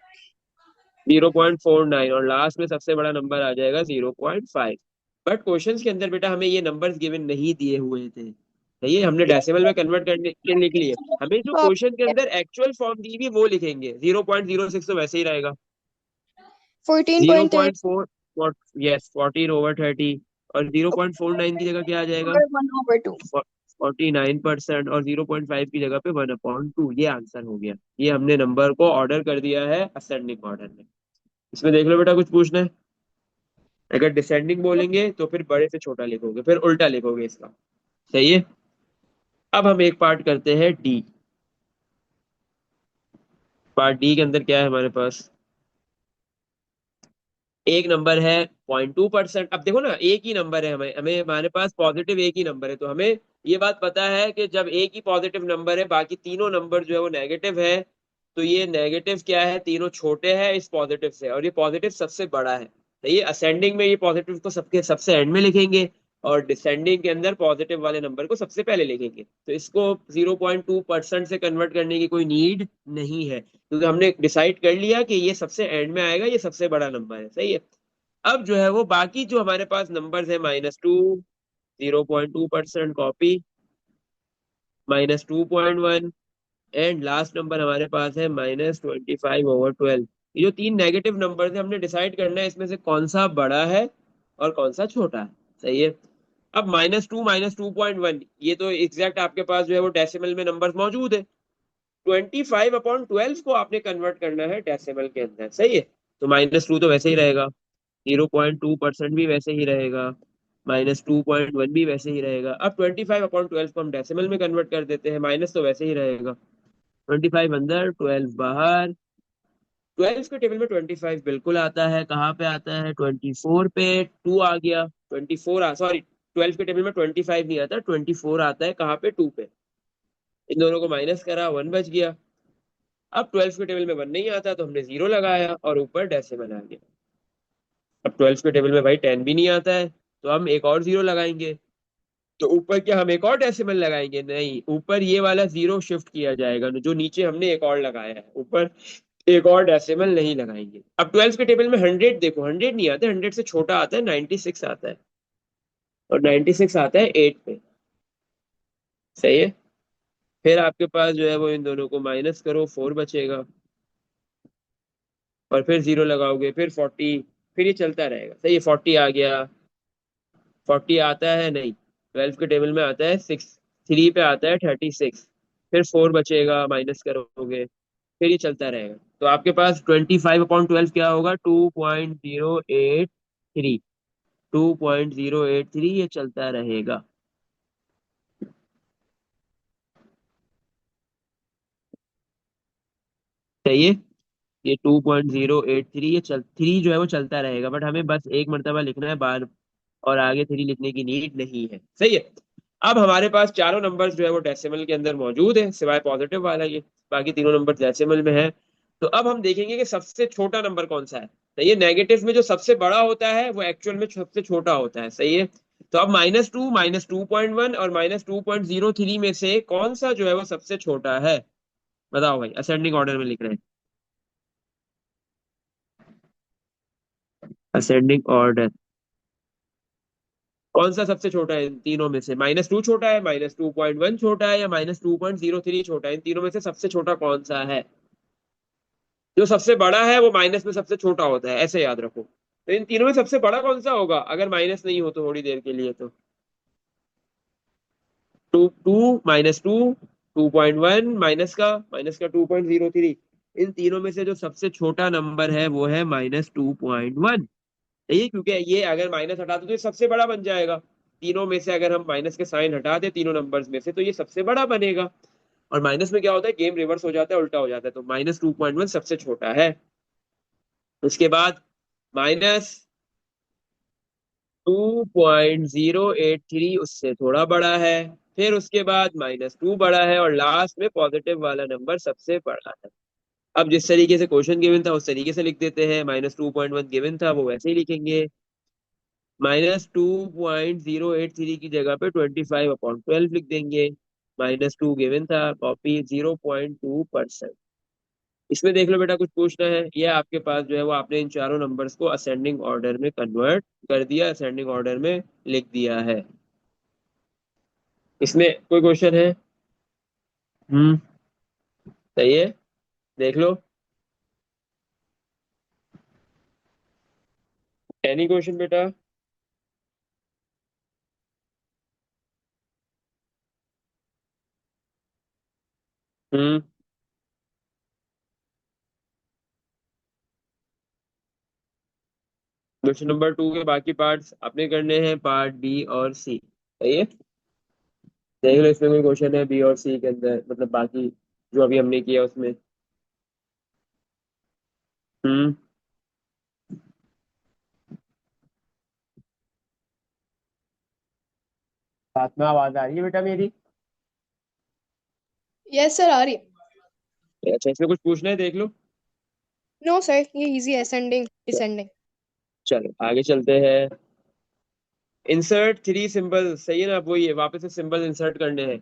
0.49, और लास्ट में सबसे बड़ा नंबर आ जाएगा 0.5। बट क्वेश्चंस के अंदर बेटा हमें ये नंबर्स गिवन नहीं दिए हुए थे, सही है, हमने डेसिमल में कन्वर्ट करने के लिए हमें जो क्वेश्चन के अंदर एक्चुअल फॉर्म दी हुई वो लिखेंगे। 0.06 तो वैसे ही रहेगा, 14.30। 0.4, यस 14/30, और 0.49 की जगह क्या आ जाएगा, 1/2। 49%, और 0.5 की जगह पे 1/2। ये आंसर हो गया, ये हमने नंबर को ऑर्डर कर दिया है असेंडिंग ऑर्डर में। इसमें देख लो बेटा कुछ पूछना है, अगर डिसेंडिंग बोलेंगे तो फिर बड़े से छोटा लिखोगे, फिर उल्टा लिखोगे इसका। सही है, अब हम एक पार्ट करते हैं डी। पार्ट डी के अंदर क्या है हमारे पास, एक नंबर है 0.2%। अब देखो ना एक ही नंबर है, हमें हमें हमारे पास पॉजिटिव एक ही नंबर है, तो हमें ये बात पता है कि जब एक ही पॉजिटिव नंबर है बाकी तीनों नंबर जो है वो नेगेटिव है, तो ये नेगेटिव क्या है, तीनों छोटे हैं इस पॉजिटिव से, और ये पॉजिटिव सबसे बड़ा है। तो ये असेंडिंग में ये पॉजिटिव को सबके सबसे एंड में लिखेंगे, और डिसेंडिंग के अंदर पॉजिटिव वाले नंबर को सबसे पहले लिखेंगे। तो इसको 0.2% से कन्वर्ट करने की कोई नीड नहीं है, क्योंकि हमने डिसाइड कर लिया कि ये सबसे एंड में आएगा, ये सबसे बड़ा नंबर है। सही है। अब जो है वो बाकी जो हमारे पास नंबर्स है, -2, 0.2% कॉपी, -2.1, एंड लास्ट नंबर हमारे पास है -25/12। ये जो तीन नेगेटिव नंबर है, हमने डिसाइड करना है इसमें से कौन सा बड़ा है और कौन सा छोटा है। सही है। अब -2, -2.1, ये तो एग्जैक्ट आपके पास जो है वो डेसिमल में नंबर मौजूद है। 25/12 को आपने कन्वर्ट करना है डेसिमल के अंदर। सही है। तो -2 तो वैसे ही रहेगा, 0.2% भी वैसे ही रहेगा, -2.1 भी वैसे ही रहेगा। अब 25/12 को हम डेसिमल में कन्वर्ट कर देते हैं, माइनस तो वैसे ही रहेगा, 25 अंदर 12 बाहर। 12 के टेबल में 25 बिल्कुल आता है, कहाँ पे आता है, 24 पे 2 आ गया, 24 सॉरी, 12 के टेबल में 25 नहीं आता, 24 आता है, कहाँ पे, 2 पे। इन दोनों को माइनस करा, 1 बच गया। अब 12 के टेबल में 1 नहीं आता, तो हमने 0 लगाया और ऊपर डेसिमल आ गया। अब 12 के टेबल में भाई 10 भी नहीं आता है, तो हम एक और 0 लगाएंगे। तो ऊपर क्या हम एक और डेसिमल लगाएंगे? नहीं, ऊपर ये वाला 0 शिफ्ट किया जाएगा, जो नीचे हमने एक और लगाया है, ऊपर एक और डेसिमल नहीं लगाएंगे। अब 12 के टेबल में 100 देखो, 100 नहीं आता, 100 से छोटा आता है, 96 आता है, और 96 आता है 8 पे। सही है। फिर आपके पास जो है वो इन दोनों को माइनस करो, 4 बचेगा, और फिर 0 लगाओगे, फिर 40, फिर ये चलता रहेगा। सही है। 40 आ गया, 40 आता है नहीं, 12 के टेबल में आता है 6, 3 पे आता है 36, फिर 4 बचेगा, माइनस करोगे, फिर ये चलता रहेगा। तो आपके पास 25/12 क्या होगा, 2.083, 2.083 ये चलता रहेगा। सही है। ये 2.083 ये चल 3 जो है वो चलता रहेगा, बट हमें बस एक मरतबा लिखना है बार, और आगे 3 लिखने की नीड नहीं है। सही है। अब हमारे पास चारों नंबर्स जो है वो डेसिमल के अंदर मौजूद है, सिवाय पॉजिटिव वाला ये, बाकी तीनों नंबर डेसिमल में है। तो अब हम देखेंगे कि सबसे छोटा नंबर कौन सा है। तो ये नेगेटिव में जो सबसे बड़ा होता है वो एक्चुअल में सबसे छोटा होता है। सही है। तो अब -2, -2.1 और -2.03 में से कौन सा जो है वो सबसे छोटा है? बताओ भाई, असेंडिंग ऑर्डर में लिख रहे हैं, असेंडिंग ऑर्डर। कौन सा सबसे छोटा है इन तीनों में से? -2 छोटा है, -2.1 छोटा है, या -2.03 छोटा है? इन तीनों में से सबसे छोटा कौन सा है? जो सबसे बड़ा है वो माइनस में सबसे छोटा होता है, ऐसे याद रखो। तो इन तीनों में सबसे बड़ा कौन सा होगा अगर माइनस नहीं हो तो थोड़ी देर के लिए? तो 2, -2, 2.1, माइनस का 2.03। इन तीनों में से जो सबसे छोटा नंबर है वो है -2.1। ये क्योंकि ये अगर माइनस हटा दो तो ये सबसे बड़ा बन जाएगा। तीनों में से अगर हम माइनस के साइन हटा दे तीनों नंबर्स में से, तो ये सबसे बड़ा बनेगा। और माइनस में क्या होता है, गेम रिवर्स हो जाता है, उल्टा हो जाता है। तो -2.1 सबसे छोटा है। उसके बाद -2.083 उससे थोड़ा बड़ा है। फिर उसके बाद -2 बड़ा है, और लास्ट में पॉजिटिव वाला नंबर सबसे बड़ा है। अब जिस तरीके से क्वेश्चन गिवन था उस तरीके से लिख देते हैं, -2.1 गिवन था वो वैसे ही लिखेंगे, -2.083 की जगह पे 25/12 लिख देंगे, -2 गिवन था, कॉपी, 0.2%। इसमें देख लो बेटा, कुछ पूछना है? ये आपके पास जो है वो आपने इन चारों नंबर्स को असेंडिंग ऑर्डर में कन्वर्ट कर दिया, असेंडिंग ऑर्डर में लिख दिया है। इसमें कोई क्वेश्चन है? हम्म। सही है। देख लो, एनी क्वेश्चन बेटा? हम्म। क्वेश्चन नंबर 2 के बाकी पार्ट्स आपने करने हैं, पार्ट बी और सी। सही है। देख लो इसमें कोई क्वेश्चन है बी और सी के अंदर, मतलब बाकी जो अभी हमने किया उसमें। हम्म। साथ में आवाज आ रही है बेटा मेरी? यस सर, आ रही है। अच्छा, इसमें कुछ पूछना है देख लो। नो सर, ये इजी है, असेंडिंग डिसेंडिंग। चलो आगे चलते हैं। इंसर्ट थ्री सिंबल, सही है ना, अब वही है, वापस से सिंबल इंसर्ट करने हैं।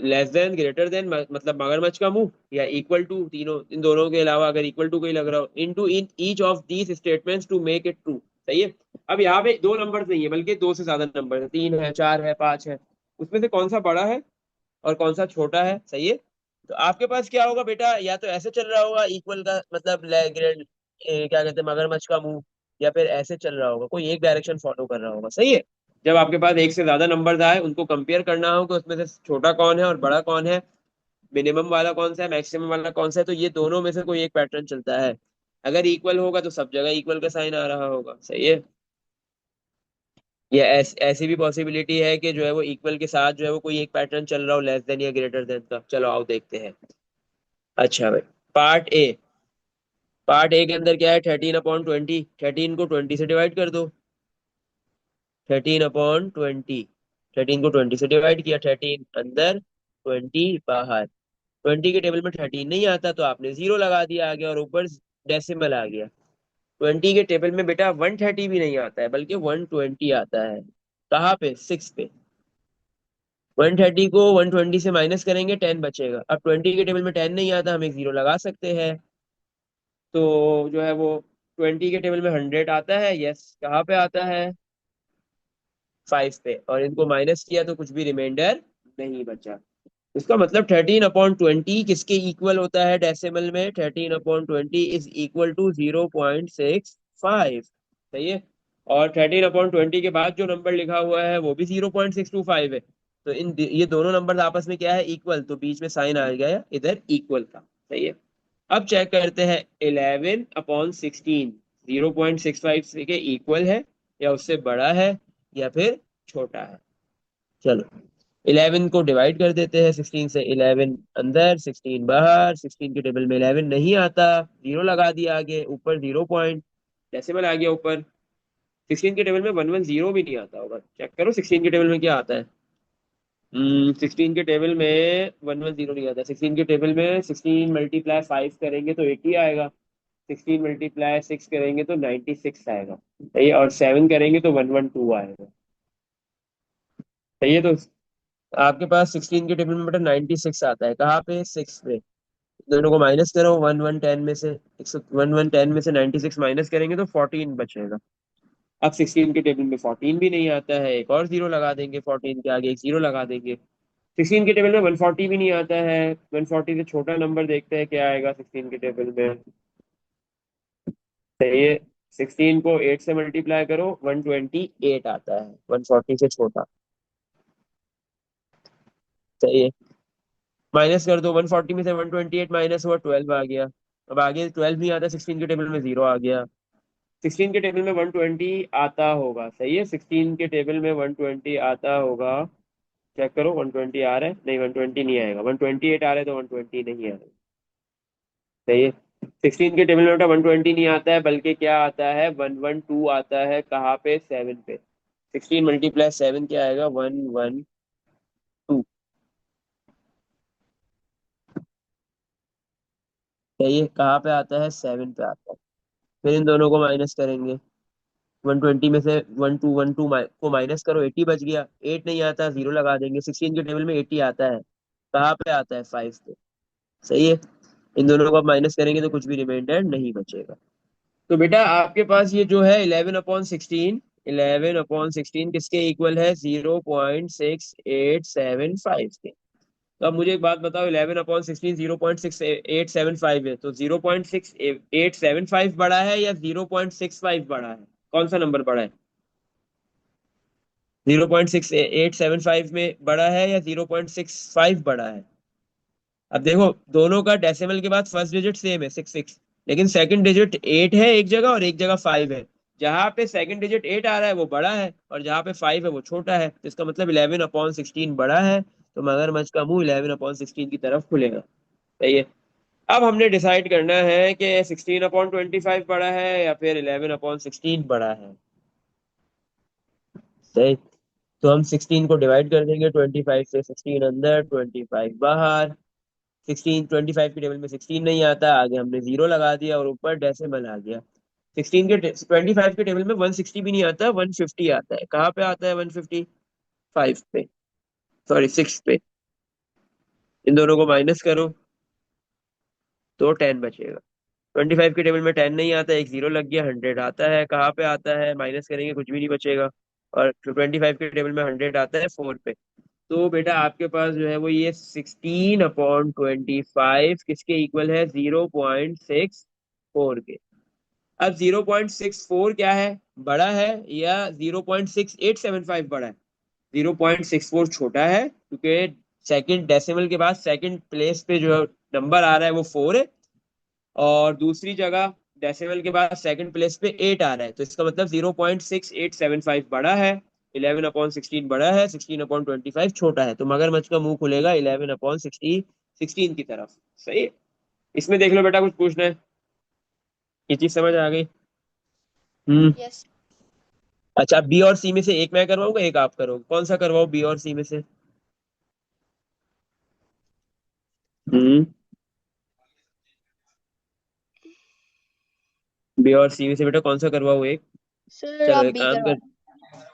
लेस देन, ग्रेटर देन, मतलब मगरमच्छ का मुंह, या इक्वल टू, तीनों, इन दोनों के अलावा अगर इक्वल टू कोई लग रहा हो, into in each of these statements to make it true. सही है। अब यहाँ पे दो नंबर नहीं है, बल्कि दो से ज्यादा नंबर है, तीन है, चार है, पांच है। उसमें से कौन सा बड़ा है और कौन सा छोटा है? सही है। तो आपके पास क्या होगा बेटा, या तो ऐसे चल रहा होगा इक्वल का मतलब ग्रेड, क्या कहते हैं, मगरमच्छ का मुंह, या फिर ऐसे चल रहा होगा, कोई एक डायरेक्शन फॉलो कर रहा होगा। सही है। जब आपके पास एक से ज्यादा नंबर आए, उनको कंपेयर करना हो कि उसमें से छोटा कौन है और बड़ा कौन है, मिनिमम वाला कौन सा है, मैक्सिमम वाला कौन सा है, तो ये दोनों में से कोई एक पैटर्न चलता है। अगर इक्वल होगा तो सब जगह इक्वल का साइन आ रहा होगा। सही है। या ऐसी भी पॉसिबिलिटी है कि जो है वो इक्वल के साथ जो है वो कोई एक पैटर्न चल रहा हो, लेस देन या ग्रेटर देन का। चलो आओ देखते हैं। अच्छा भाई, पार्ट ए। पार्ट ए के अंदर क्या है, 13/20, 13 को 20 से डिवाइड कर दो। 13/20, 13 को 20 से डिवाइड किया, 13 अंदर, 20 बाहर। 20 के टेबल में 13 नहीं आता तो आपने जीरो लगा दिया, आ गया, और ऊपर डेसिमल आ गया। 20 के टेबल में बेटा 130 भी नहीं आता है, बल्कि 120 आता है। कहाँ पे? सिक्स पे। 130 को 120 से माइनस करेंगे, 10 बचेगा। अब 20 के टेबल में 10 नहीं आता, हम एक जीरो लगा सकते हैं। तो जो है वो 20 के टेबल में 100 आता है, यस, कहाँ पे आता है? 5 पे। और इनको माइनस किया तो कुछ भी रिमाइंडर नहीं बचा। इसका मतलब 13/20 किसके इक्वल होता है डेसिमल में? 13/20 इज इक्वल टू 0.65। सही है। और 13/20 के बाद जो नंबर लिखा हुआ है वो भी 0.625 है। तो ये दोनों नंबर आपस में क्या है? इक्वल। तो बीच में साइन आ गया इधर इक्वल का। सही है। अब चेक करते हैं, 11/16 0.65 के इक्वल है, या उससे बड़ा है, या फिर छोटा है। चलो 11 को डिवाइड कर देते हैं 16 से। 11 अंदर, 16 बाहर। 16 के टेबल में 11 नहीं आता, जीरो लगा दिया आगे, ऊपर 0 पॉइंट, डेसिमल आ गया ऊपर। 16 के टेबल में 110 भी नहीं आता होगा, चेक करो 16 के टेबल में क्या आता है। 16 के टेबल में 110 नहीं आता। 16 के टेबल में 16 × 5 करेंगे तो 80 आएगा। 16 × 6 करेंगे तो 96 आएगा। सही है। और 7 करेंगे तो 112 आएगा। सही है। तो आपके पास 16 के टेबल में बेटा 96 आता है, कहाँ पे? सिक्स पे। दोनों को माइनस करो, 1110 में से, 1110 में से 96 माइनस करेंगे तो 14 बचेगा। अब 16 के टेबल में 14 भी नहीं आता है, एक और जीरो लगा देंगे, 14 के आगे एक जीरो लगा देंगे। 16 के टेबल में 140 भी नहीं आता है, 140 से छोटा नंबर देखते हैं क्या आएगा 16 के टेबल में। सही है। 16 को 8 से मल्टीप्लाई करो, 128 आता है, 140 से छोटा। सही है। माइनस कर दो, 140 में से 128 माइनस हुआ, 12 आ गया। अब आगे 12 नहीं आता, 16 के टेबल में जीरो आ गया। 16 के टेबल में 120 आता होगा। सही है। 16 के टेबल में 120 आता होगा। चेक करो 120 आ रहा है, नहीं 120 नहीं आएगा, 128 आ रहा है तो 120 नहीं आएगा। सही है। 16 के टेबल में बेटा 120 नहीं आता है, बल्कि क्या आता है? 112 आता है। कहाँ पे? 7 पे। 16 × 7 क्या आएगा? 112। सही है। कहाँ पे आता है? 7 पे आता है। फिर इन दोनों को माइनस करेंगे। 120 में से 12 को माइनस करो, 80 बच गया। 8 नहीं आता, जीरो लगा देंगे। 16 के टेबल में 80 आता है, कहाँ पे आता है? 5 पे। सही है। इन दोनों को आप माइनस करेंगे तो कुछ भी रिमाइंडर नहीं बचेगा। तो बेटा आपके पास ये जो है 11/16, 11/16 किसके इक्वल है? 0.6875 के। तो अब मुझे एक बात बताओ, 11/16 0.6875 है, तो 0.6875 बड़ा है या 0.65 बड़ा है? कौन सा नंबर बड़ा है? 0.6875 में बड़ा है या 0.65 बड़ा है? अब देखो, दोनों का डेसिमल के बाद फर्स्ट डिजिट सेम है, 66, लेकिन सेकंड डिजिट 8 है एक जगह और एक जगह 5 है। जहां पे सेकंड डिजिट 8 आ रहा है वो बड़ा है, और जहां पे 5 है वो छोटा है, तो इसका मतलब 11/16 बड़ा है। तो मगरमच्छ का मुंह 11/16 की तरफ खुलेगा। सही है। अब हमने डिसाइड करना है कि 16/25 बड़ा है या फिर 11/16 बड़ा है। सही। तो हम 16 को डिवाइड कर देंगे 25 से, 16 अंदर, 25 बाहर। 16 25 की टेबल में 16 नहीं आता, आगे हमने 0 लगा दिया और ऊपर डेसिमल आ गया। 16 के 25 के टेबल में 160 भी नहीं आता, 150 आता है। कहाँ पे आता है 150? 5 पे, सॉरी 6 पे। इन दोनों को माइनस करो तो 10 बचेगा। 25 के टेबल में 10 नहीं आता, एक 0 लग गया, 100 आता है। कहाँ पे आता है? माइनस करेंगे कुछ भी नहीं बचेगा। और 25 के टेबल में 100 आता है 4 पे। तो बेटा आपके पास जो है वो ये 16/25 किसके इक्वल है? 0.64 के। अब 0.64 क्या है? बड़ा है या 0.6875 बड़ा है? 0.64 छोटा है, क्योंकि सेकंड डेसिमल के बाद सेकंड प्लेस पे जो नंबर आ रहा है वो 4 है, और दूसरी जगह डेसिमल के बाद सेकंड प्लेस पे 8 आ रहा है। तो इसका मतलब 0.6875 बड़ा है, 11/16 बड़ा है, 16/25 छोटा है। तो मगरमच्छ का मुंह खुलेगा 11/16 की तरफ। सही है। इसमें देख लो बेटा, कुछ पूछना है? ये चीज समझ आ गई? हम्म। यस। अच्छा, बी और सी में से एक मैं करवाऊंगा, एक आप करोगे, कौन सा करवाओ बी और सी में से? हम्म। बी और सी में से बेटा कौन सा करवाओ एक? सर चलो आप एक बी काम करवा कर,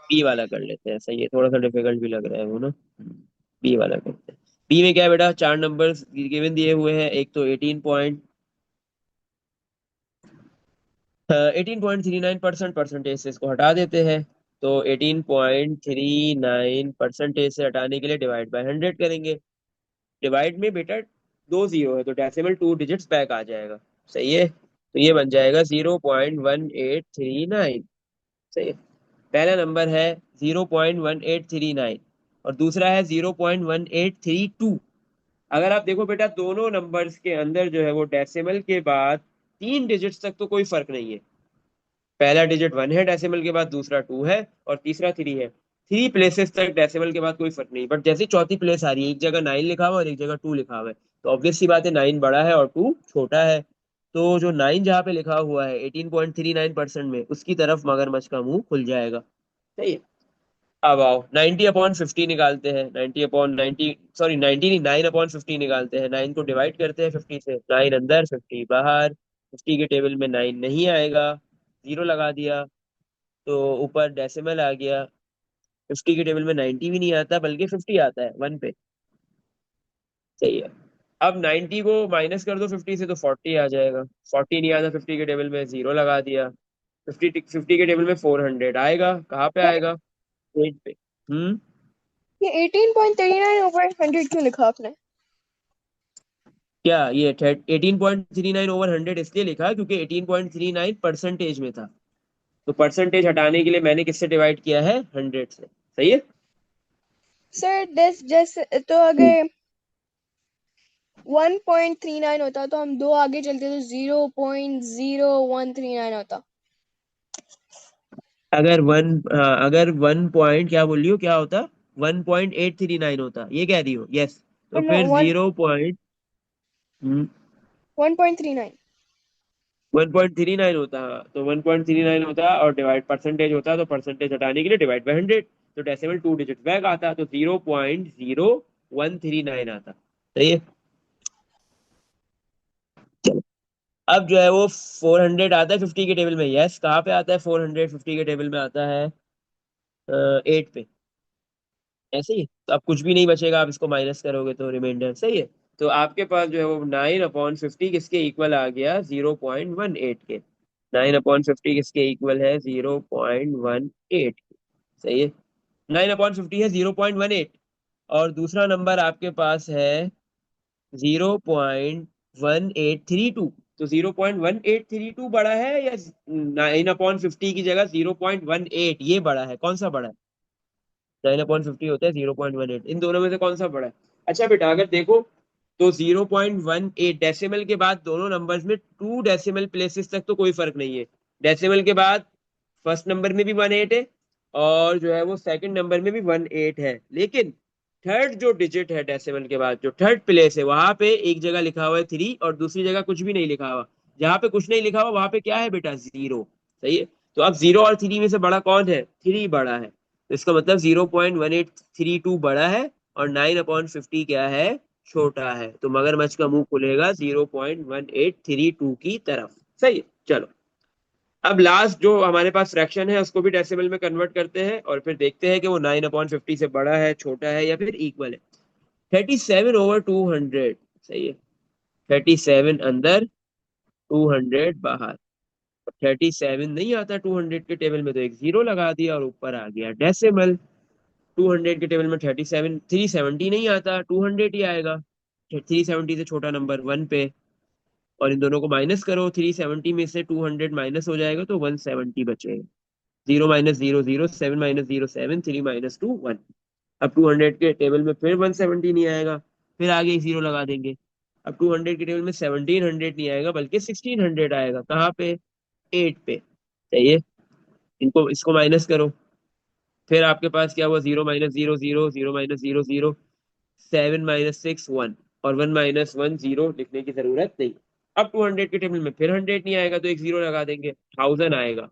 बी वाला कर लेते हैं। सही है, थोड़ा सा डिफिकल्ट भी लग रहा है वो ना। बी वाला करते हैं। बी में क्या है बेटा? चार नंबर्स गिवन दिए हुए हैं। एक तो 18.39% परसेंटेज से इसको हटा देते हैं। तो 18.39% से हटाने के लिए डिवाइड बाय 100 करेंगे। डिवाइड में बेटा दो जीरो है, तो डेसिमल 2 डिजिट्स बैक आ जाएगा। सही है। तो ये बन जाएगा 0.1839। सही है। पहला नंबर है 0.1839 और दूसरा है 0.1832। अगर आप देखो बेटा, दोनों नंबर्स के अंदर जो है वो डेसिमल के बाद 3 डिजिट्स तक तो कोई फर्क नहीं है। पहला डिजिट 1 है डेसिमल के बाद, दूसरा 2 है और तीसरा 3 है। 3 प्लेसेस तक डेसिमल के बाद कोई फर्क नहीं। बट जैसे चौथी प्लेस आ रही है, एक जगह 9 लिखा हुआ और एक जगह 2 लिखा हुआ है, तो ऑब्वियस सी बात है 9 बड़ा है और 2 छोटा है। तो जो 9 जहाँ पे लिखा हुआ है 18.39% में, उसकी तरफ मगरमच्छ का मुंह खुल जाएगा। सही है। अब आओ 90/50 निकालते हैं। 90/90, सॉरी 90 नहीं, 9/50 निकालते हैं। 9 को डिवाइड करते हैं 50 से। 9 अंदर 50 बाहर। 50 के टेबल में 9 नहीं आएगा, 0 लगा दिया, तो ऊपर डेसिमल आ गया। 50 के टेबल में 90 भी नहीं आता, बल्कि 50 आता है 1 पे। सही है। अब 90 को माइनस कर दो 50 से, तो 40 आ जाएगा। 40 नहीं आता 50 के टेबल में, 0 लगा दिया। 50 के टेबल में 400 आएगा। कहाँ पे सर आएगा? 8 पे। हम्म। ये 18.39 ओवर 100 क्यों लिखा आपने? क्या ये 18.39/100 इसलिए लिखा क्योंकि 18.39 परसेंटेज में था। तो परसेंटेज हटाने के लिए मैंने किससे डिवाइड किया है? 100 से। सही है। सर दिस जैसे तो अगर 1.39 होता तो हम दो आगे चलते तो 0.0139 होता। अगर 1 पॉइंट क्या बोल रही हो, क्या होता? 1.839 होता, ये कह रही हो? यस। तो नो फिर वन 0. 1.39। 1.39 होता, हाँ, तो 1.39 होता और डिवाइड परसेंटेज होता, तो परसेंटेज हटाने के लिए डिवाइड बाय 100। तो डेसिमल 2 डिजिट बैक आता, तो 0.0139 आता। सही है। चलो, अब जो है वो 400 आता है 50 के टेबल में। यस, कहाँ पे आता है 400? 50 के टेबल में आता है 8 पे। ऐसे ही, तो अब कुछ भी नहीं बचेगा, आप इसको माइनस करोगे तो रिमाइंडर। सही है। तो आपके पास जो है वो 9/50 किसके इक्वल आ गया? 0.18 के। 9/50 किसके इक्वल है? 0.18। सही है। 9/50 है 0.18, और दूसरा नंबर आपके पास है 0.1832। तो 0.1832 बड़ा है या 9/50 की जगह 0.18 ये बड़ा है? कौन सा बड़ा है? 9/50 होता है 0.18, इन दोनों में से कौन सा बड़ा है? अच्छा बेटा, अगर देखो तो 0.18 डेसिमल के बाद दोनों नंबर्स में 2 डेसिमल प्लेसेस तक तो कोई फर्क नहीं है। डेसिमल के बाद फर्स्ट नंबर में भी 18 है, और जो है वो सेकंड नंबर में भी 18 है। लेकिन थर्ड जो डिजिट है डेसिमल के बाद, जो थर्ड प्लेस है, वहां पे एक जगह लिखा हुआ है 3 और दूसरी जगह कुछ भी नहीं लिखा हुआ। जहाँ पे कुछ नहीं लिखा हुआ वहां पे क्या है बेटा? 0। सही है। तो अब 0 और 3 में से बड़ा कौन है? 3 बड़ा है। तो इसका मतलब 0.1832 बड़ा है, और 9/50 क्या है? छोटा है, तो मगरमच्छ का मुंह खुलेगा 0.1832 की तरफ। सही है, चलो। अब लास्ट जो हमारे पास फ्रैक्शन है उसको भी डेसिमल में कन्वर्ट करते हैं और फिर देखते हैं कि वो 9/50 से बड़ा है, छोटा है या फिर इक्वल है। 37/200। सही है। 37 अंदर, 200 बाहर। 37 नहीं आता 200 के टेबल में, तो एक जीरो लगा दिया और ऊपर आ गया डेसिमल। 200 के टेबल में 37 370 नहीं आता, 200 ही आएगा। 370 से छोटा नंबर 1 पे, और इन दोनों को माइनस करो, 370 में से 200 माइनस हो जाएगा तो 170 बचेगा। 0 - 0 0, 7 - 0 7, 3 - 2 1। अब 200 के टेबल में फिर 170 नहीं आएगा, फिर आगे एक जीरो लगा देंगे। अब 200 के टेबल में 1700 नहीं आएगा बल्कि 1600 आएगा। कहाँ पे? 8 पे। सही है। इनको इसको माइनस करो, फिर आपके पास क्या हुआ? 0 - 0 0 0, 0 - 7 - 6 1, और 1 - 1 0 लिखने की जरूरत नहीं। अब 200 के टेबल में फिर 100 नहीं आएगा तो एक जीरो लगा देंगे, 1000 आएगा।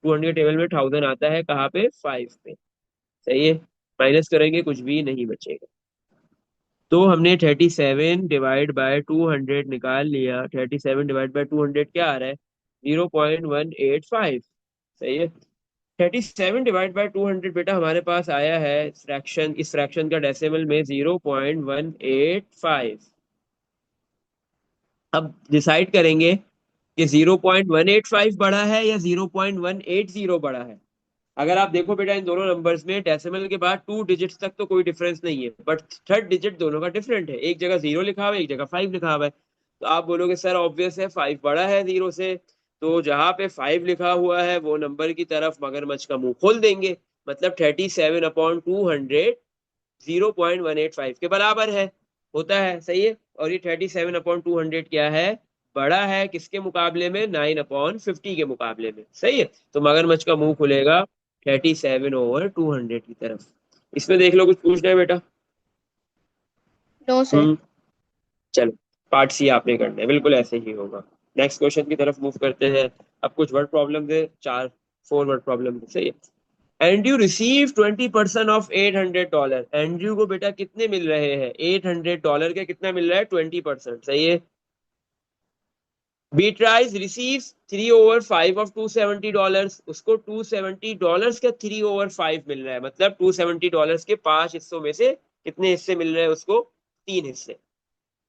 200 के टेबल में 1000 आता है, कहाँ पे? 5 पे। सही है। माइनस करेंगे, कुछ भी नहीं बचेगा। तो हमने 37/200 निकाल लिया। 37/200 क्या आ रहा है? 0.185। सही है। 37/200 बेटा हमारे पास आया है फ्रैक्शन, इस फ्रैक्शन का डेसिमल में 0.185। अब डिसाइड करेंगे कि 0.185 बड़ा है या 0.180 बड़ा है। अगर आप देखो बेटा इन दोनों नंबर्स में डेसिमल के बाद 2 डिजिट्स तक तो कोई डिफरेंस नहीं है, बट थर्ड डिजिट दोनों का डिफरेंट है। एक जगह 0 लिखा हुआ है, एक जगह 5 लिखा हुआ है। तो आप बोलोगे सर ऑब्वियस है 5 बड़ा है 0 से, तो जहां पे 5 लिखा हुआ है वो नंबर की तरफ मगरमच्छ का मुंह खोल देंगे। मतलब 37/200 0.185 के बराबर है, होता है। सही है। और ये 37/200 क्या है? बड़ा है किसके मुकाबले में? 9/50 के मुकाबले में। सही है। तो मगरमच्छ का मुंह खुलेगा 37/200 की तरफ। इसमें देख लो, कुछ पूछना है बेटा? No sir. हम्म। चलो, पार्ट सी आपने करना है, बिल्कुल ऐसे ही होगा। नेक्स्ट क्वेश्चन की तरफ मूव करते हैं। अब कुछ वर्ड प्रॉब्लम है, 4 4 वर्ड प्रॉब्लम। सही है। Andrew receive 20% of $800। एंड्रयू को बेटा कितने मिल रहे हैं? $800 के कितना मिल रहा है? 20%। सही है। बीट्राइज रिसीव्स 3/5 ऑफ $270। उसको $270 का 3/5 मिल रहा है, मतलब $270 के 5 हिस्सों में से कितने हिस्से मिल रहे हैं उसको? 3 हिस्से।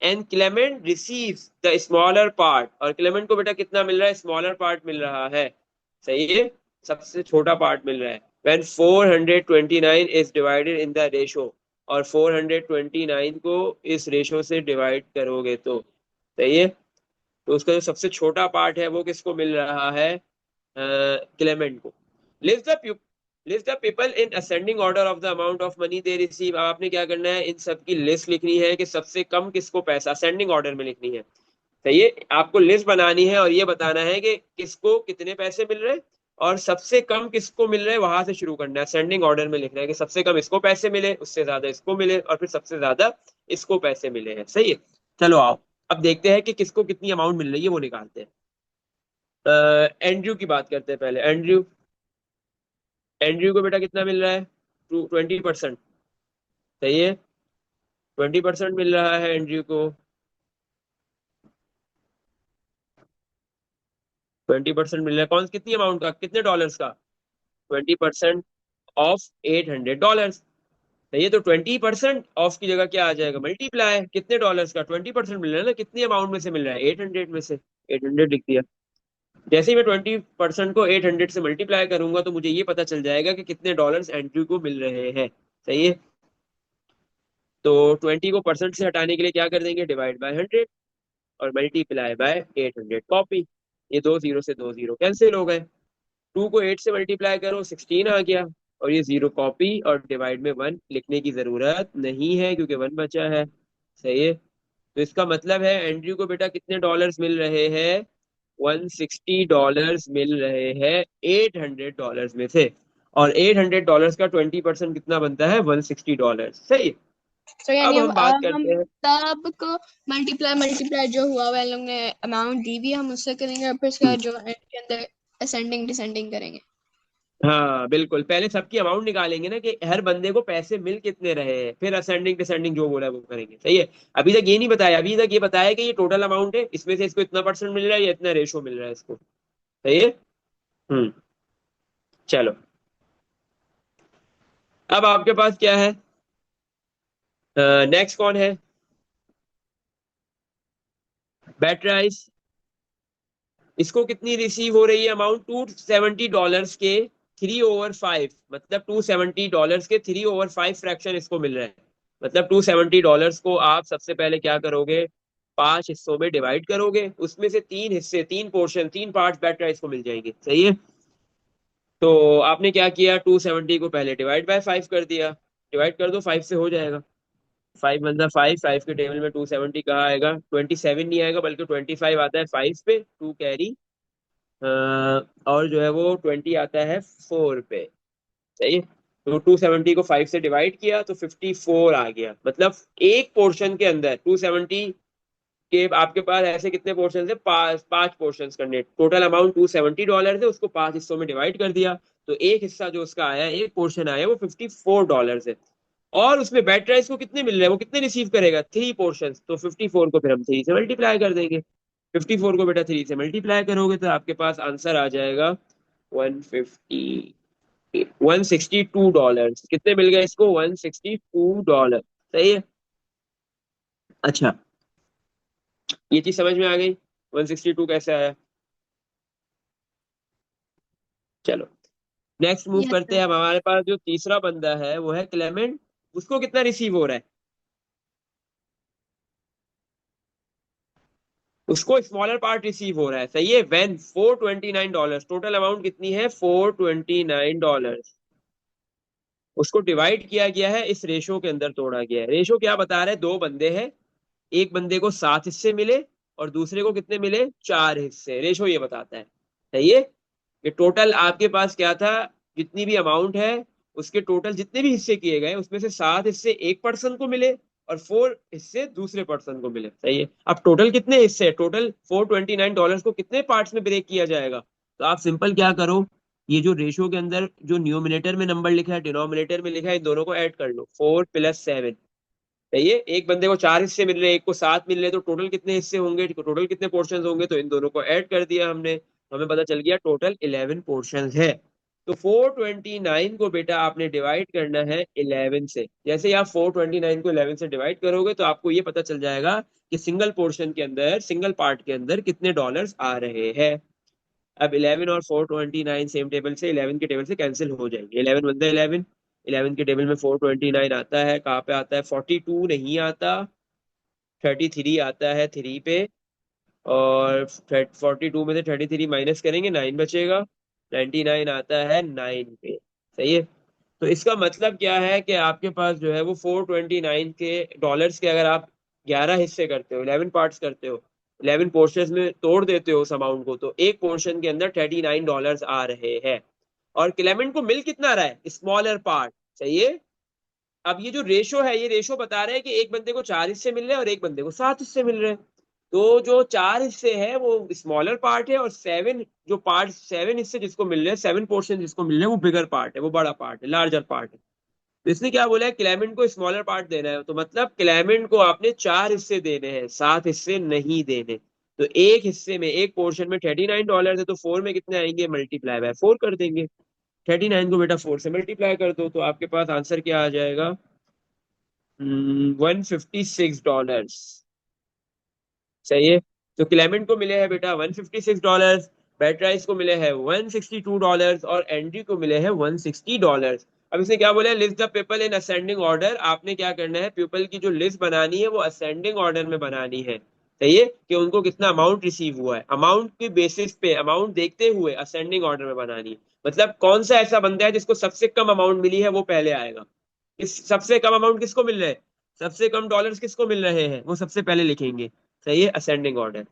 And Clement receives the smaller part. और क्लेमेंट को बेटा कितना मिल रहा है? स्मॉलर पार्ट मिल रहा है। सही है। सबसे छोटा पार्ट मिल रहा है। when 429 is divided in the ratio, और 429 को इस रेशो से डिवाइड करोगे तो, सही है, तो उसका जो सबसे छोटा पार्ट है वो किसको मिल रहा है? क्लेमेंट को। List the list the people in ascending order of the amount of money they receive. आपने क्या करना है? इन सब की लिस्ट लिखनी है कि सबसे कम किसको पैसा, असेंडिंग ऑर्डर में लिखनी है। सही है। आपको लिस्ट बनानी है और ये बताना है कि किसको कितने पैसे मिल रहे हैं और सबसे कम किसको मिल रहे हैं, वहां से शुरू करना है। असेंडिंग ऑर्डर में लिखना है कि सबसे कम इसको पैसे मिले, उससे ज्यादा इसको मिले, और फिर सबसे ज्यादा इसको पैसे मिले हैं। सही है। चलो आओ, अब देखते हैं कि किसको कितनी अमाउंट मिल रही है, वो निकालते हैं। एंड्रयू की बात करते हैं पहले। एंड्रयू, एंड्रयू को बेटा कितना मिल रहा है? 20%। सही है। 20% मिल रहा है एंड्रयू को। 20% मिल रहा है। कौन कितनी अमाउंट का, कितने डॉलर्स का? 20% ऑफ $800। सही है। तो 20% ऑफ की जगह क्या आ जाएगा? मल्टीप्लाई। कितने डॉलर्स का? 20% मिल रहा है ना, कितनी अमाउंट में से मिल रहा है? 800 में से। 800 लिख दिया। जैसे ही मैं 20% को 800 से मल्टीप्लाई करूंगा तो मुझे ये पता चल जाएगा कि कितने डॉलर्स एंड्रयू को मिल रहे हैं। सही है। तो 20 को परसेंट से हटाने के लिए क्या कर देंगे? डिवाइड बाय 100 और मल्टीप्लाई बाय 800। कॉपी। ये दो जीरो से दो जीरो कैंसिल हो गए। 2 को 8 से मल्टीप्लाई करो, 16 आ गया। और ये जीरो कॉपी, और डिवाइड में 1 लिखने की जरूरत नहीं है क्योंकि 1 बचा है। सही है। तो इसका मतलब है एंड्रयू को बेटा कितने डॉलर्स मिल रहे हैं? $160 मिल रहे हैं $800 में से। और $800 का 20% कितना बनता है? $160। सही है। तो यानी अब हम बात हम करते हैं। तब को मल्टीप्लाई मल्टीप्लाई जो हुआ हुआ है, लोग ने अमाउंट दी हुई है, हम उससे करेंगे और फिर उसके बाद जो एंड के अंदर असेंडिंग डिसेंडिंग करेंगे। हाँ बिल्कुल, पहले सबकी अमाउंट निकालेंगे ना कि हर बंदे को पैसे मिल कितने रहे हैं, फिर असेंडिंग डिसेंडिंग जो बोला है वो करेंगे। सही है। अभी तक ये नहीं बताया, अभी तक ये बताया कि ये टोटल अमाउंट है, इसमें से इसको इतना परसेंट मिल रहा है या इतना रेशो मिल रहा है इसको। सही है। हम्म। चलो, अब आपके पास क्या है, नेक्स्ट कौन है, बैट राइस। इसको कितनी रिसीव हो रही है अमाउंट, $270 के 3/5, मतलब $270 के 3/5 फ्रैक्शन इसको मिल रहा है। मतलब $270 को आप सबसे पहले क्या करोगे, 5 हिस्सों में डिवाइड करोगे, उसमें से 3 हिस्से, 3 पोर्शन, 3 पार्ट बैट राइस को मिल जाएंगे। सही है। तो आपने क्या किया, 270 को पहले डिवाइड बाय 5 कर दिया, डिवाइड कर दो 5 से हो जाएगा। 5 × 5, 5 के टेबल में 270 कहाँ आएगा, 27 नहीं आएगा बल्कि 25 आता है 5 पे, 2 कैरी, और जो है वो 20 आता है 4 पे। सही है। तो 270 को 5 से डिवाइड किया तो 54 आ गया, मतलब एक पोर्शन के अंदर 270 के आपके पास ऐसे कितने पोर्शन है, 5 पोर्शन करने, टोटल अमाउंट $270 है, उसको 5 हिस्सों में डिवाइड कर दिया, तो एक हिस्सा जो उसका आया, एक पोर्शन आया, वो $54 है। और उसमें बैट राइस को कितने मिल रहे हैं, वो कितने रिसीव करेगा, 3 पोर्शन, तो 54 को फिर हम 3 से मल्टीप्लाई कर देंगे। 54 को बेटा 3 से मल्टीप्लाई करोगे तो आपके पास आंसर आ जाएगा 162 डॉलर। कितने मिल गए इसको, $162। सही है। अच्छा, ये चीज समझ में आ गई, 162 कैसे आया। चलो, नेक्स्ट मूव यस करते सर। हैं। अब हमारे पास जो तीसरा बंदा है वो है क्लेमेंट। उसको कितना रिसीव हो रहा है, उसको स्मॉलर पार्ट रिसीव हो रहा है। सही है। वेन $429, टोटल अमाउंट कितनी है, $429। उसको डिवाइड किया गया है, इस रेशो के अंदर तोड़ा गया है। रेशो क्या बता रहा है, दो बंदे हैं, एक बंदे को 7 हिस्से मिले और दूसरे को कितने मिले, 4 हिस्से। रेशो ये बताता है। सही है। ये टोटल आपके पास क्या था, जितनी भी अमाउंट है उसके टोटल जितने भी हिस्से किए गए उसमें से 7 हिस्से एक पर्सन को मिले और 4 हिस्से दूसरे पर्सन को मिले। सही है। अब टोटल कितने हिस्से, टोटल $429 को कितने पार्ट्स में ब्रेक किया जाएगा, तो आप सिंपल क्या करो, ये जो रेशो के अंदर जो न्यूमिनेटर में नंबर लिखा है, डिनोमिनेटर में लिखा है, इन दोनों को ऐड कर लो, 4 + 7। सही है। एक बंदे को 4 हिस्से मिल रहे, एक को 7 मिल रहे, तो टोटल कितने हिस्से होंगे, टोटल कितने पोर्शन होंगे, तो इन दोनों को ऐड कर दिया हमने, तो हमें पता चल गया टोटल 11 पोर्शन है। तो 429 को बेटा आपने डिवाइड करना है 11 से। जैसे ही आप 429 को 11 से डिवाइड करोगे तो आपको ये पता चल जाएगा कि सिंगल पोर्शन के अंदर, सिंगल पार्ट के अंदर कितने डॉलर्स आ रहे हैं। अब 11 और 429 सेम टेबल से, 11 के टेबल से कैंसिल हो जाएंगे। 11 बनता है 11, 11 के टेबल में 429 आता है, कहाँ पे आता है, 42 नहीं आता, 33 आता है 3 पे, और 42 में से 33 माइनस करेंगे 9 बचेगा, 99 आता है 9 पे। सही है। तो इसका मतलब क्या है कि आपके पास जो है वो 429 के डॉलर्स के, अगर आप 11 हिस्से करते हो, 11 पार्ट्स करते हो, 11 पोर्शन में तोड़ देते हो उस अमाउंट को, तो एक पोर्शन के अंदर $39 आ रहे हैं। और क्लेमेंट को मिल कितना रहा है, स्मॉलर पार्ट। सही है। अब ये जो रेशो है, ये रेशो बता रहा है कि एक बंदे को 4 हिस्से मिल रहे हैं और एक बंदे को 7 हिस्से मिल रहे हैं। तो जो 4 हिस्से है वो स्मॉलर पार्ट है, और 7 हिस्से जिसको मिल रहे हैं, 7 पोर्शन जिसको मिल रहे हैं, वो बिगर पार्ट है, वो बड़ा पार्ट है, लार्जर पार्ट है। तो इसने क्या बोला है, क्लेमेंट को स्मॉलर पार्ट देना है, तो मतलब क्लेमेंट को आपने 4 हिस्से देने हैं, 7 हिस्से नहीं देने। तो एक हिस्से में, एक पोर्शन में $39 है, तो 4 में कितने आएंगे, मल्टीप्लाई बाय 4 कर देंगे। 39 को बेटा 4 से मल्टीप्लाई कर दो, तो आपके पास आंसर क्या आ जाएगा, $156। सही है। तो क्लेमेंट को मिले हैं बेटा $156, बैटराइस को मिले हैं $162, और एंड्री को मिले हैं $160। अब इसने क्या बोला है, list the people in ascending order. आपने क्या करना है, पीपल की जो लिस्ट बनानी है वो असेंडिंग ऑर्डर में बनानी है। सही है, कि उनको कितना अमाउंट रिसीव हुआ है, अमाउंट के बेसिस पे, अमाउंट देखते हुए असेंडिंग ऑर्डर में बनानी है। मतलब कौन सा ऐसा बंदा है जिसको सबसे कम अमाउंट मिली है, वो पहले आएगा। इस सबसे कम अमाउंट किसको मिल रहा है, सबसे कम डॉलर्स किसको मिल रहे हैं, वो सबसे पहले लिखेंगे। सही है, असेंडिंग ऑर्डर।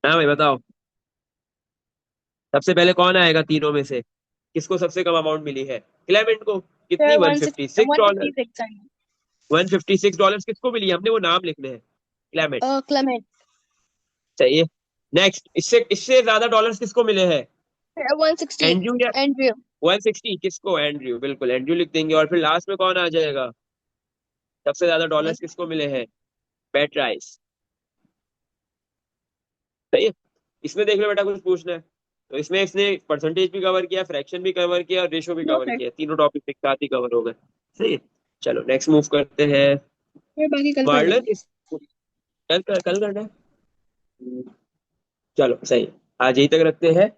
हाँ भाई बताओ, सबसे पहले कौन आएगा तीनों में से, किसको सबसे कम अमाउंट मिली है, क्लेमेंट को। कितनी, सर $156। 156 आई। $156 किसको मिली है, हमने वो नाम लिखने हैं, क्लेमेंट। क्लेमेंट। चाहिए। नेक्स्ट, इससे इससे ज्यादा डॉलर्स किसको मिले हैं? 160 एंड्रयू या एंड्रयू। 160 किसको? एंड्रयू, बिल्कुल एंड्रयू लिख देंगे। और फिर लास्ट में कौन आ जाएगा? सबसे ज्यादा डॉलर्स किसको मिले हैं? Bat rice. सही है। इसमें देख लो बेटा, कुछ पूछना है तो इसमें इसने परसेंटेज भी कवर किया, फ्रैक्शन भी कवर किया और रेशो भी कवर परफेक्ट। किया, तीनों टॉपिक एक साथ ही कवर हो गए। सही है। चलो नेक्स्ट मूव करते हैं। फिर बाकी कल कर मार्लन लेंगे। इस कल कल करना है। चलो सही है, आज यही तक रखते हैं।